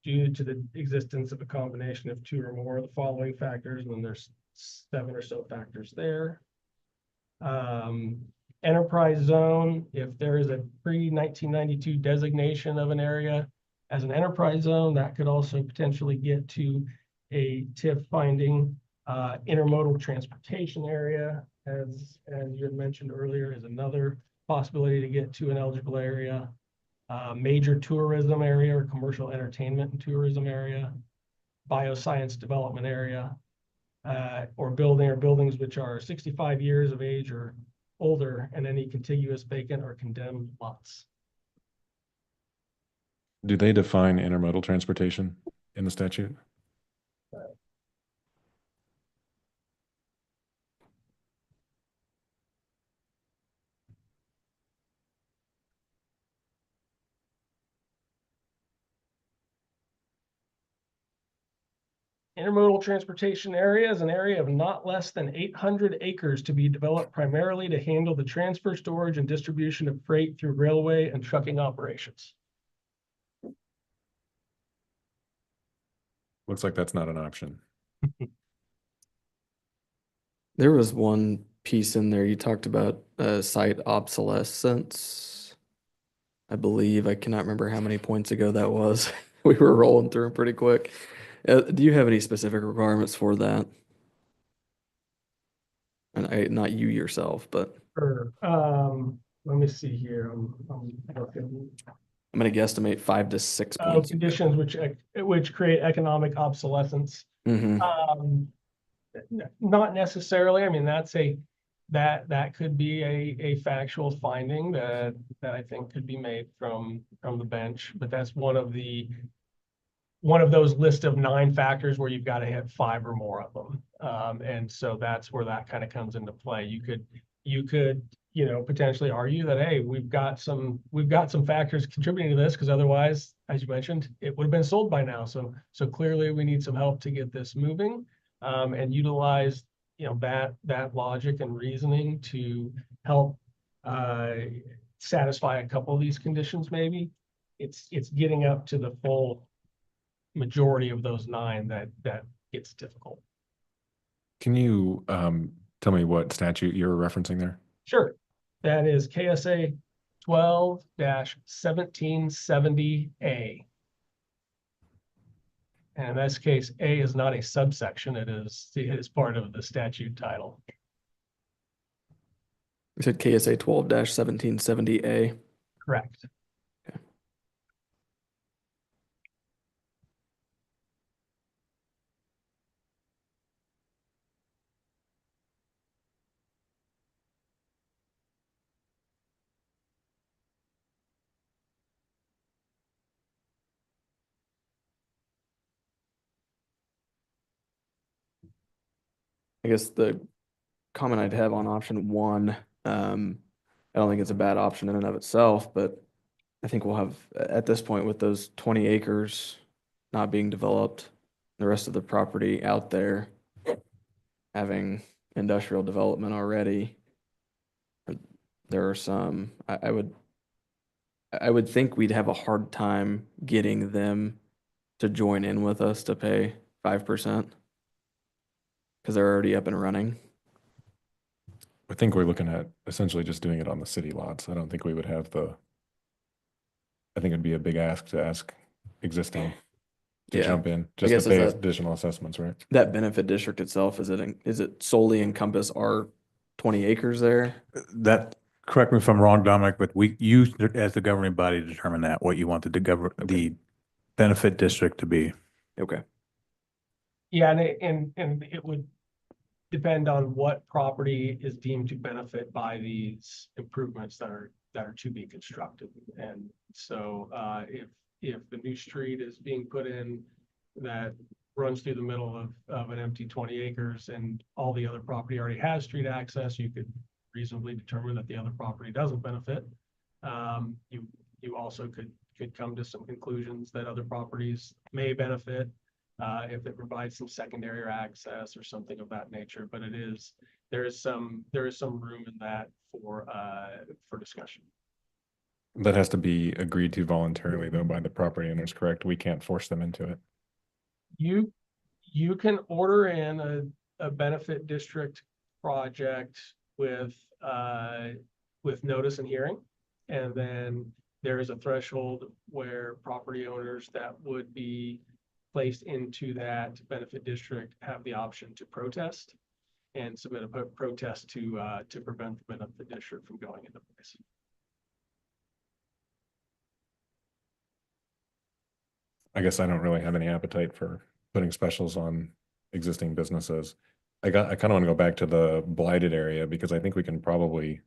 due to the existence of a combination of two or more of the following factors, and then there's 7 or so factors there. Enterprise zone, if there is a pre-1992 designation of an area as an enterprise zone, that could also potentially get to a TIF finding. Intermodal transportation area, as you had mentioned earlier, is another possibility to get to an eligible area. Major tourism area or commercial entertainment and tourism area. Bioscience development area. Or buildings which are 65 years of age or older, and any contiguous vacant or condemned lots. Do they define intermodal transportation in the statute? Intermodal transportation area is an area of not less than 800 acres to be developed primarily to handle the transfer, storage, and distribution of freight through railway and trucking operations. Looks like that's not an option. There was one piece in there, you talked about site obsolescence. I believe, I cannot remember how many points ago that was. We were rolling through them pretty quick. Do you have any specific requirements for that? And not you yourself, but Sure. Let me see here. I'm looking. I'm gonna guesstimate 5 to 6 points. Conditions which create economic obsolescence. Mm-hmm. Not necessarily. I mean, that could be a factual finding that I think could be made from the bench, but that's one of those list of 9 factors where you've got to hit 5 or more of them. And so that's where that kind of comes into play. You could, potentially argue that, hey, we've got some factors contributing to this, because otherwise, as you mentioned, it would have been sold by now. So clearly we need some help to get this moving, and utilize, that logic and reasoning to help satisfy a couple of these conditions, maybe. It's getting up to the full majority of those 9 that gets difficult. Can you tell me what statute you're referencing there? Sure. That is KSA 12-1770A. And in this case, A is not a subsection, it is part of the statute title. You said KSA 12-1770A. Correct. I guess the comment I'd have on option 1, I don't think it's a bad option in and of itself, but I think we'll have, at this point, with those 20 acres not being developed, the rest of the property out there having industrial development already, there are some, I would think we'd have a hard time getting them to join in with us to pay 5% because they're already up and running. I think we're looking at essentially just doing it on the city lots. I don't think we would have I think it'd be a big ask to ask existing to Yeah. jump in, I just guess to pay is that- additional assessments, right? That benefit district itself, is it solely encompass our 20 acres there? That, correct me if I'm wrong, Dominic, but you, as the governing body, determine that, what you want the benefit district to be. Okay. Yeah, and it would depend on what property is deemed to benefit by these improvements that are to be constructed. And so if the new street is being put in that runs through the middle of an empty 20 acres and all the other property already has street access, you could reasonably determine that the other property doesn't benefit. You also could come to some conclusions that other properties may benefit if it provides some secondary access or something of that nature. But there is some room in that for discussion. That has to be agreed to voluntarily though by the property owners, correct? We can't force them into it. You can order in a benefit district project with notice and hearing, and then there is a threshold where property owners that would be placed into that benefit district have the option to protest and submit a protest to prevent the benefit district from going into place. I guess I don't really have any appetite for putting specials on existing businesses. I kind of want to go back to the blighted area because I think we can probably,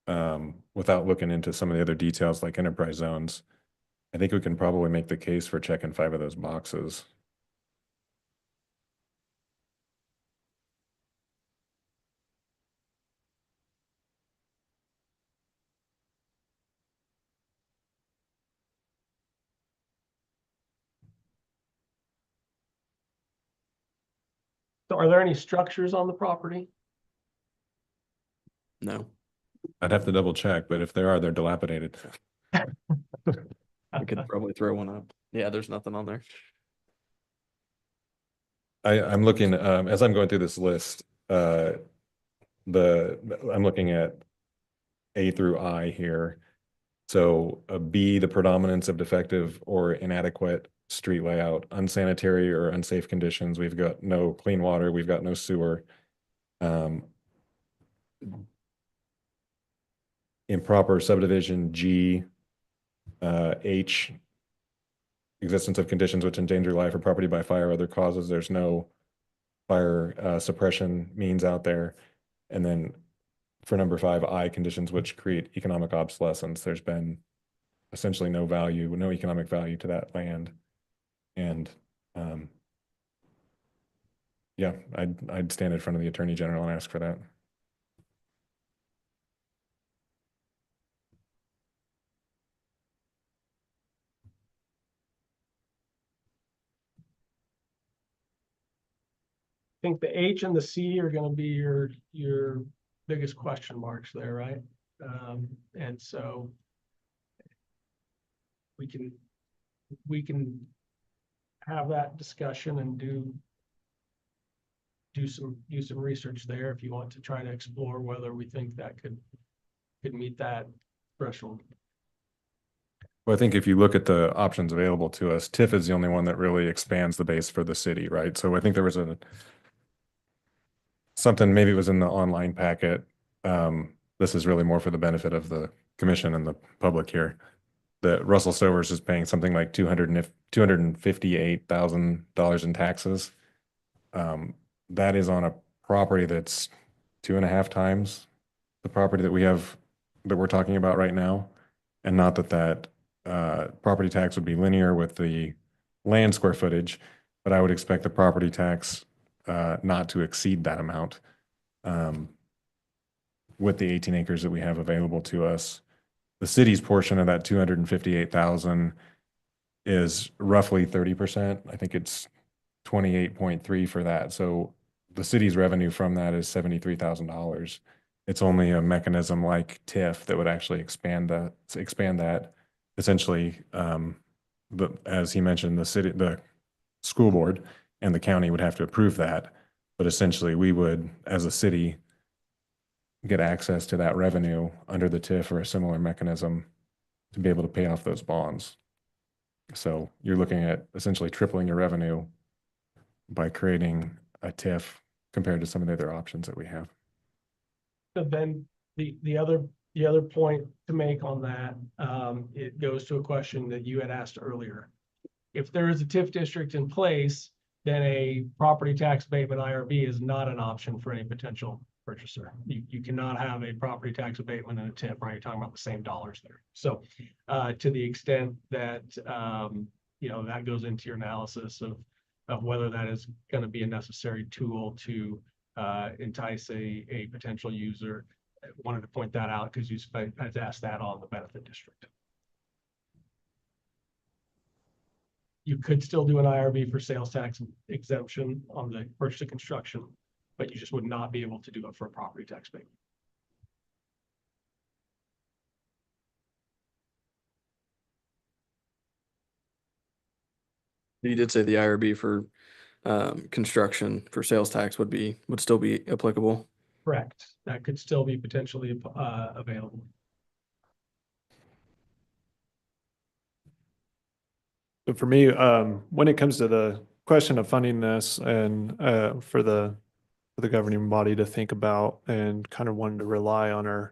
without looking into some of the other details like enterprise zones, I think we can probably make the case for checking 5 of those boxes. So are there any structures on the property? No. I'd have to double check, but if there are, they're dilapidated. We could probably throw one up. Yeah, there's nothing on there. I'm looking, as I'm going through this list, I'm looking at A through I here. So B, the predominance of defective or inadequate street layout, unsanitary or unsafe conditions. We've got no clean water. We've got no sewer. Improper subdivision, G, H, existence of conditions which endanger life or property by fire or other causes. There's no fire suppression means out there. And then for number 5, I, conditions which create economic obsolescence. There's been essentially no value, no economic value to that land. And yeah, I'd stand in front of the Attorney General and ask for that. I think the H and the C are going to be your biggest question marks there, right? And so we can have that discussion and do some research there if you want to try to explore whether we think that could meet that threshold. Well, I think if you look at the options available to us, TIF is the only one that really expands the base for the city, right? So I think there was something, maybe it was in the online packet. This is really more for the benefit of the commission and the public here. That Russell Stovers is paying something like $258,000 in taxes. That is on a property that's 2.5 times the property that we're talking about right now. And not that property tax would be linear with the land square footage, but I would expect the property tax not to exceed that amount with the 18 acres that we have available to us. The city's portion of that 258,000 is roughly 30%. I think it's 28.3 for that. So the city's revenue from that is $73,000. It's only a mechanism like TIF that would actually expand that. Essentially, but as he mentioned, the school board and the county would have to approve that. But essentially, we would, as a city, get access to that revenue under the TIF or a similar mechanism to be able to pay off those bonds. So you're looking at essentially tripling your revenue by creating a TIF compared to some of the other options that we have. So then the other point to make on that, it goes to a question that you had asked earlier. If there is a TIF district in place, then a property tax abatement IRB is not an option for any potential purchaser. You cannot have a property tax abatement and a TIF, right? You're talking about the same dollars there. So to the extent that that goes into your analysis of whether that is going to be a necessary tool to entice a potential user. I wanted to point that out because you had asked that on the benefit district. You could still do an IRB for sales tax exemption on the purchase of construction, but you just would not be able to do it for a property tax payment. You did say the IRB for construction for sales tax would still be applicable. Correct. That could still be potentially available. But for me, when it comes to the question of funding this and for the governing body to think about and kind of wanting to rely on our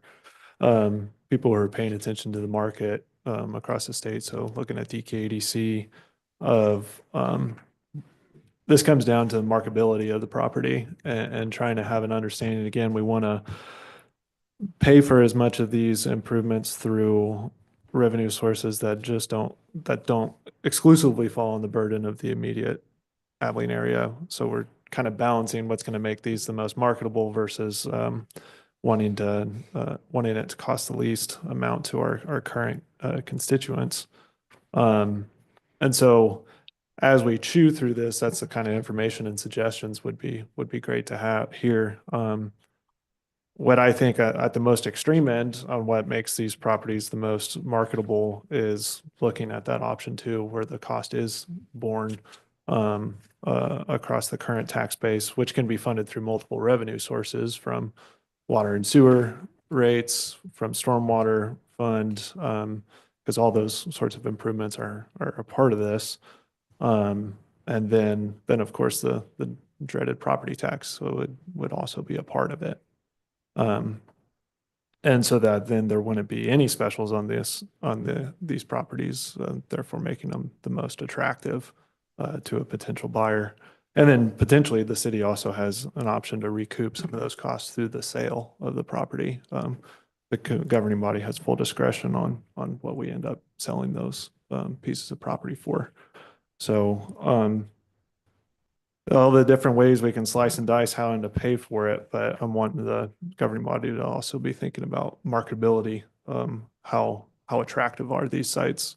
people who are paying attention to the market across the state. So looking at DKADC of this comes down to the marketability of the property and trying to have an understanding. Again, we want to pay for as much of these improvements through revenue sources that don't exclusively fall on the burden of the immediate Abilene area. So we're kind of balancing what's going to make these the most marketable versus wanting it to cost the least amount to our current constituents. And so as we chew through this, that's the kind of information and suggestions would be great to have here. What I think at the most extreme end on what makes these properties the most marketable is looking at that option 2, where the cost is borne across the current tax base, which can be funded through multiple revenue sources from water and sewer rates, from stormwater fund, because all those sorts of improvements are a part of this. And then of course the dreaded property tax, so it would also be a part of it. And so that then there wouldn't be any specials on these properties, therefore making them the most attractive to a potential buyer. And then potentially the city also has an option to recoup some of those costs through the sale of the property. The governing body has full discretion on what we end up selling those pieces of property for. So all the different ways we can slice and dice how and to pay for it, but I'm wanting the governing body to also be thinking about marketability. How attractive are these sites?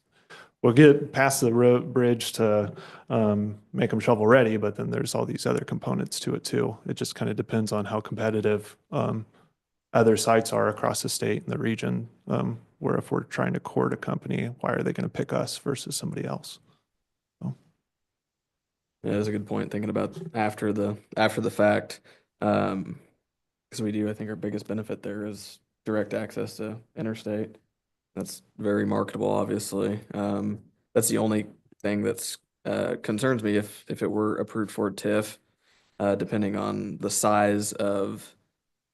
We'll get past the road bridge to make them shovel ready, but then there's all these other components to it too. It just kind of depends on how competitive other sites are across the state and the region. Where if we're trying to court a company, why are they going to pick us versus somebody else? Yeah, that's a good point, thinking about after the fact. Because we do, I think our biggest benefit there is direct access to interstate. That's very marketable, obviously. That's the only thing that's concerns me if it were approved for TIF, depending on the size of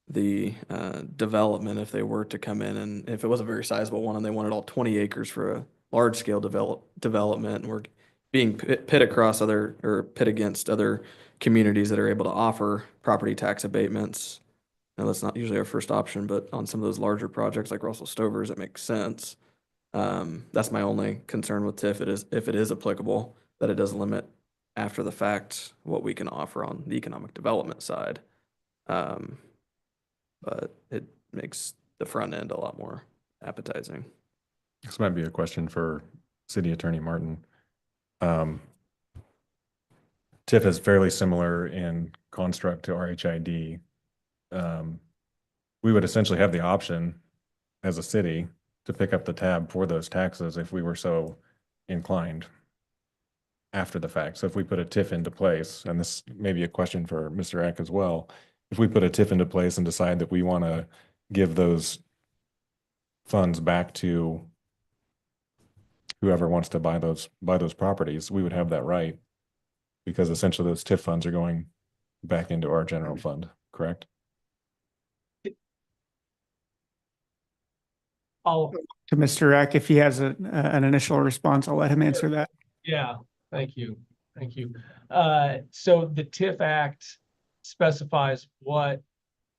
the development, if they were to come in and if it was a very sizable one and they wanted all 20 acres for a large scale development, and we're being pit across other or pit against other communities that are able to offer property tax abatements. Now, that's not usually our first option, but on some of those larger projects like Russell Stover's, it makes sense. That's my only concern with TIF. If it is applicable, that it does limit after the fact what we can offer on the economic development side. But it makes the front end a lot more appetizing. This might be a question for City Attorney Martin. TIF is fairly similar in construct to RHID. We would essentially have the option as a city to pick up the tab for those taxes if we were so inclined after the fact. So if we put a TIF into place, and this may be a question for Mr. Eck as well, if we put a TIF into place and decide that we want to give those funds back to whoever wants to buy those properties, we would have that right, because essentially those TIF funds are going back into our general fund, correct? To Mr. Eck, if he has an initial response, I'll let him answer that. Yeah, thank you. Thank you. So the TIF Act specifies what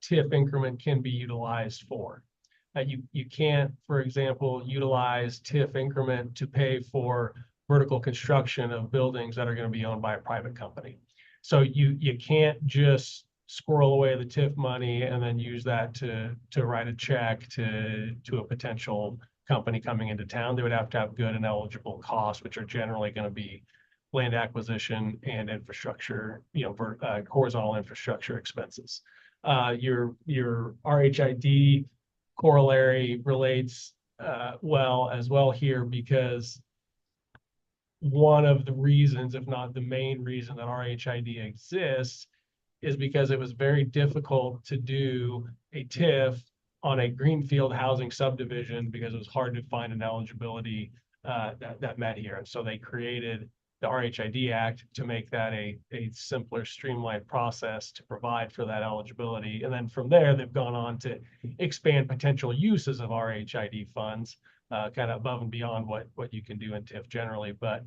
TIF increment can be utilized for. You can't, for example, utilize TIF increment to pay for vertical construction of buildings that are going to be owned by a private company. So you can't just squirrel away the TIF money and then use that to write a check to a potential company coming into town. They would have to have good and eligible costs, which are generally going to be land acquisition and infrastructure, horizontal infrastructure expenses. Your RHID corollary relates well as well here, because one of the reasons, if not the main reason, that RHID exists is because it was very difficult to do a TIF on a greenfield housing subdivision because it was hard to find an eligibility that met here. And so they created the RHID Act to make that a simpler, streamlined process to provide for that eligibility. And then from there, they've gone on to expand potential uses of RHID funds, kind of above and beyond what you can do in TIF generally. But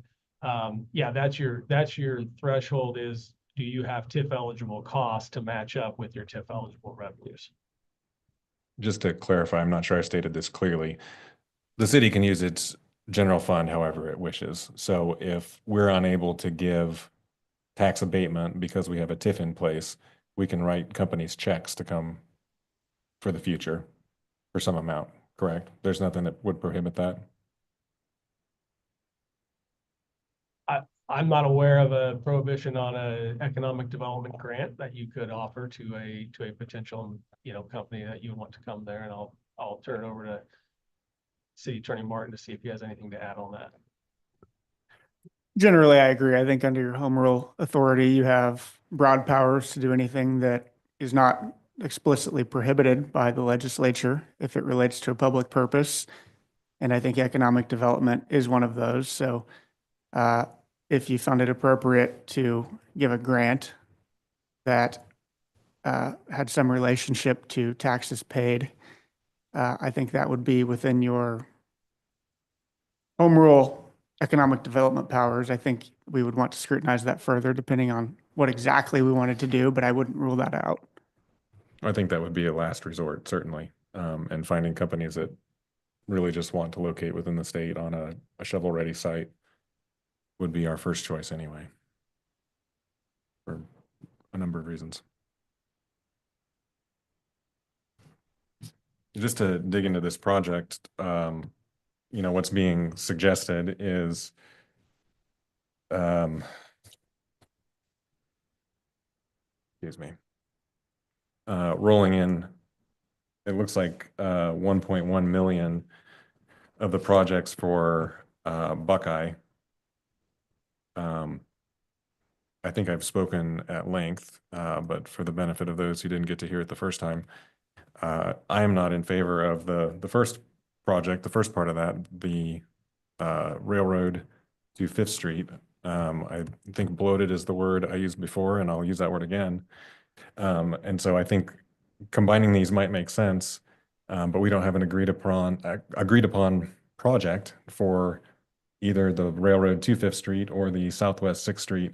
yeah, that's your threshold is, do you have TIF eligible costs to match up with your TIF eligible revenues? Just to clarify, I'm not sure I stated this clearly. The city can use its general fund however it wishes. So if we're unable to give tax abatement because we have a TIF in place, we can write companies checks to come for the future for some amount, correct? There's nothing that would prohibit that? I'm not aware of a prohibition on an economic development grant that you could offer to a potential, company that you want to come there. And I'll turn it over to City Attorney Martin to see if he has anything to add on that. Generally, I agree. I think under your home rule authority, you have broad powers to do anything that is not explicitly prohibited by the legislature if it relates to a public purpose. And I think economic development is one of those. So if you found it appropriate to give a grant that had some relationship to taxes paid, I think that would be within your home rule economic development powers. I think we would want to scrutinize that further depending on what exactly we wanted to do, but I wouldn't rule that out. I think that would be a last resort, certainly. And finding companies that really just want to locate within the state on a shovel-ready site would be our first choice anyway, for a number of reasons. Just to dig into this project, what's being suggested is rolling in it looks like 1.1 million of the projects for Buckeye. I think I've spoken at length, but for the benefit of those who didn't get to hear it the first time, I am not in favor of the first project, the first part of that, the railroad to Fifth Street. I think bloated is the word I used before, and I'll use that word again. And so I think combining these might make sense, but we don't have an agreed upon project for either the railroad to Fifth Street or the Southwest Sixth Street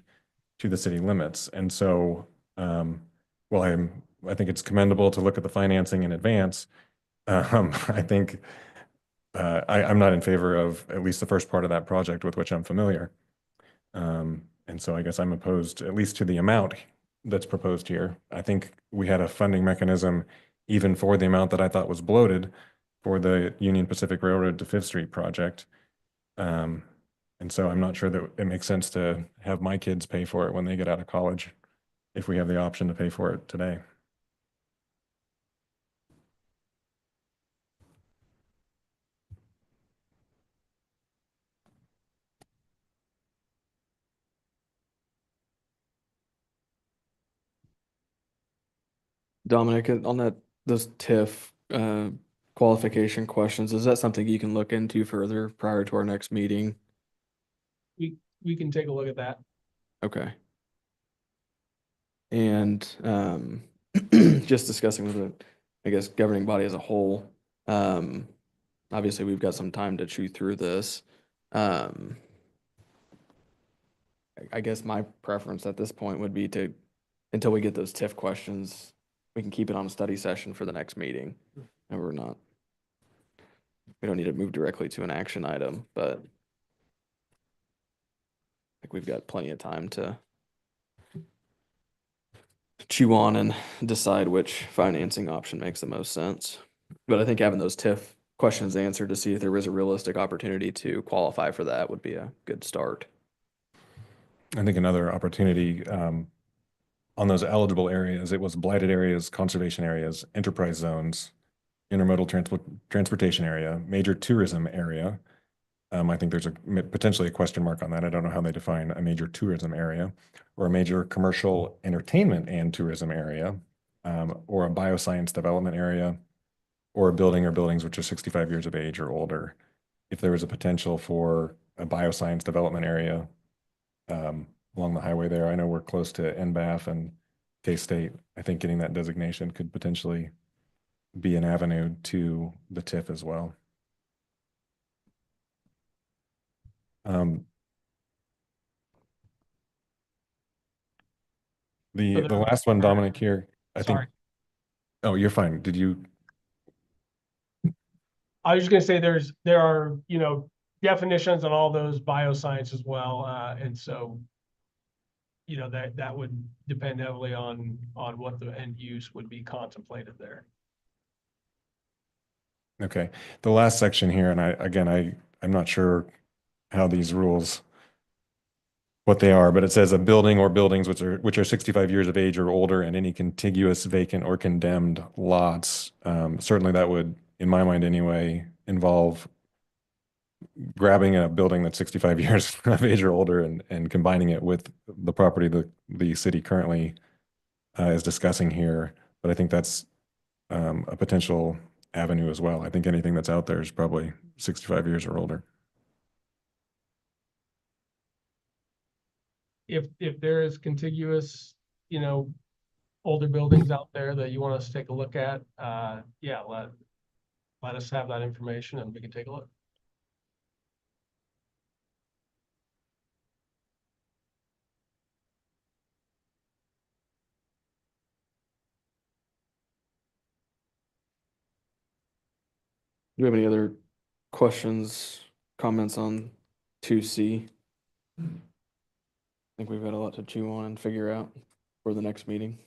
to the city limits. And so, well, I think it's commendable to look at the financing in advance. I think I'm not in favor of at least the first part of that project with which I'm familiar. And so I guess I'm opposed at least to the amount that's proposed here. I think we had a funding mechanism even for the amount that I thought was bloated for the Union Pacific Railroad to Fifth Street project. And so I'm not sure that it makes sense to have my kids pay for it when they get out of college, if we have the option to pay for it today. Dominic, on that, those TIF qualification questions, is that something you can look into further prior to our next meeting? We can take a look at that. Okay. And just discussing with the, I guess, governing body as a whole, obviously we've got some time to chew through this. I guess my preference at this point would be to, until we get those TIF questions, we can keep it on a study session for the next meeting. And we don't need to move directly to an action item, but I think we've got plenty of time to chew on and decide which financing option makes the most sense. But I think having those TIF questions answered to see if there is a realistic opportunity to qualify for that would be a good start. I think another opportunity on those eligible areas, it was blighted areas, conservation areas, enterprise zones, intermodal transportation area, major tourism area. I think there's potentially a question mark on that. I don't know how they define a major tourism area, or a major commercial entertainment and tourism area, or a bioscience development area, or a building or buildings which are 65 years of age or older. If there was a potential for a bioscience development area along the highway there, I know we're close to NBAF and K-State. I think getting that designation could potentially be an avenue to the TIF as well. The last one, Dominic, here, I think. Sorry. Oh, you're fine. Did you? I was just gonna say there are, definitions on all those bioscience as well. And so, that would depend heavily on what the end use would be contemplated there. Okay. The last section here, and I'm not sure how these rules, what they are, but it says a building or buildings which are 65 years of age or older, and any contiguous vacant or condemned lots. Certainly that would, in my mind anyway, involve grabbing a building that's 65 years of age or older and combining it with the property that the city currently is discussing here. But I think that's a potential avenue as well. I think anything that's out there is probably 65 years or older. If there is contiguous, older buildings out there that you want us to take a look at, yeah, let us have that information and we can take a look. Do you have any other questions, comments on 2C? I think we've got a lot to chew on and figure out for the next meeting.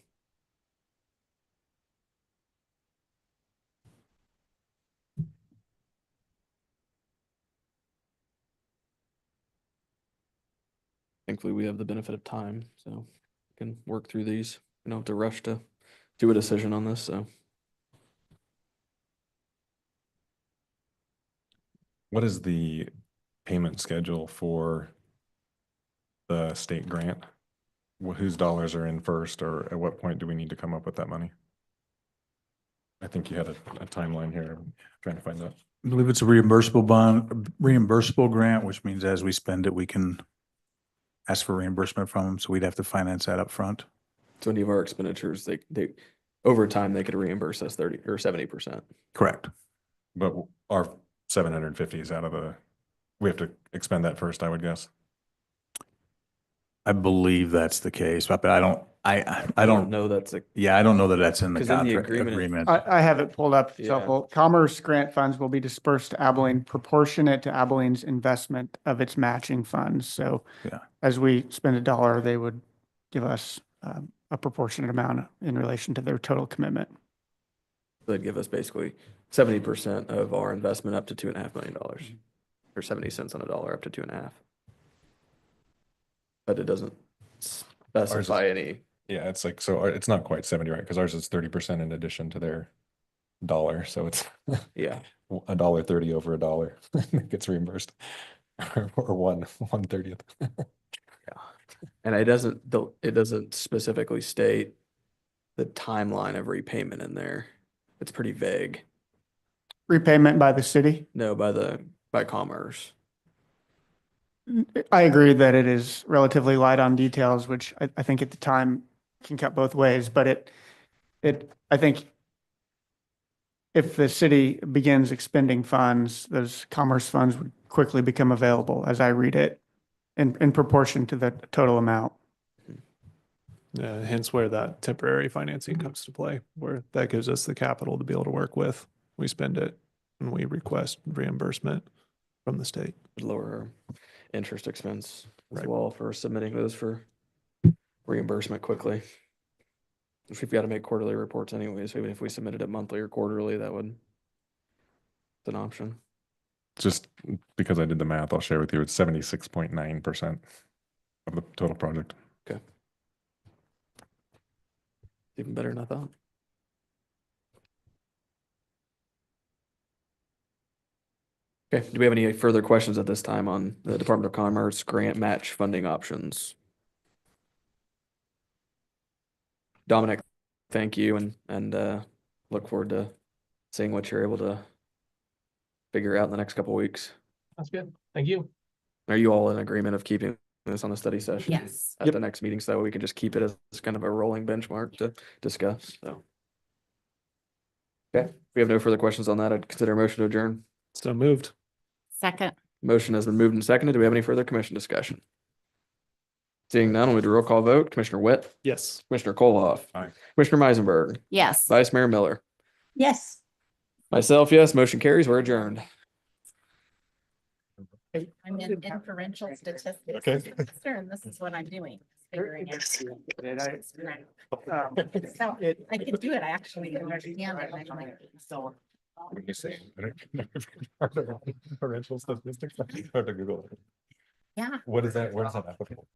Thankfully, we have the benefit of time, so we can work through these. We don't have to rush to do a decision on this, so. What is the payment schedule for the state grant? Whose dollars are in first, or at what point do we need to come up with that money? I think you had a timeline here. I'm trying to find that. I believe it's a reimbursable bond, reimbursable grant, which means as we spend it, we can ask for reimbursement from them. So we'd have to finance that up front. So any of our expenditures, they, over time, they could reimburse us 30 or 70%. Correct. But our 750 is out of the, we have to expend that first, I would guess. I believe that's the case, but I don't know. know that's a, Yeah, I don't know that that's in the 'Cause in the contract agreement. I have it pulled up. Yeah. So Commerce grant funds will be dispersed to Abilene proportionate to Abilene's investment of its matching funds. So Yeah. as we spend a dollar, they would give us a proportionate amount in relation to their total commitment. they'd give us basically 70% of our investment up to $2.5 million, or 70 cents on a dollar up to 2.5. But it doesn't specify any. Yeah, it's like, so it's not quite 70, right? Because ours is 30% in addition to their dollar. So it's Yeah. $1.30 over $1 gets reimbursed. Or 1/30th. And it doesn't specifically state the timeline of repayment in there. It's pretty vague. Repayment by the city. No, by Commerce. I agree that it is relatively light on details, which I think at the time can cut both ways, but I think if the city begins expending funds, those commerce funds would quickly become available, as I read it, in proportion to the total amount. Hence where that temporary financing comes to play, where that gives us the capital to be able to work with. We spend it and we request reimbursement from the state. Lower our interest expense as Right. well for submitting those for reimbursement quickly. If we've got to make quarterly reports anyways, even if we submitted it monthly or quarterly, it's an option. Just because I did the math, I'll share with you, it's 76.9% of the total project. Okay. Even better than I thought. Okay, do we have any further questions at this time on the Department of Commerce grant match funding options? Dominic, thank you, and look forward to seeing what you're able to figure out in the next couple of weeks. That's good. Thank you. Are you all in agreement of keeping this on a study session? Yes. At the next meeting, so that way we can just keep it as kind of a rolling benchmark to discuss, so. Okay, if we have no further questions on that, I'd consider a motion to adjourn. So moved. Second. Motion has been moved and seconded. Do we have any further commission discussion? Seeing none, we'll do a roll call vote. Commissioner Witt? Yes. Commissioner Koloff? Aye. Commissioner Meisenberg? Yes. Vice Mayor Miller? Yes. Myself, yes. Motion carries. We're adjourned. I'm in inferential statistics. Okay. And this is what I'm doing, figuring out. So It- I can do it, I actually understand it. I'm like, so. When you say parental statistics, I have to Google it. Yeah. What is that? Where is that applicable?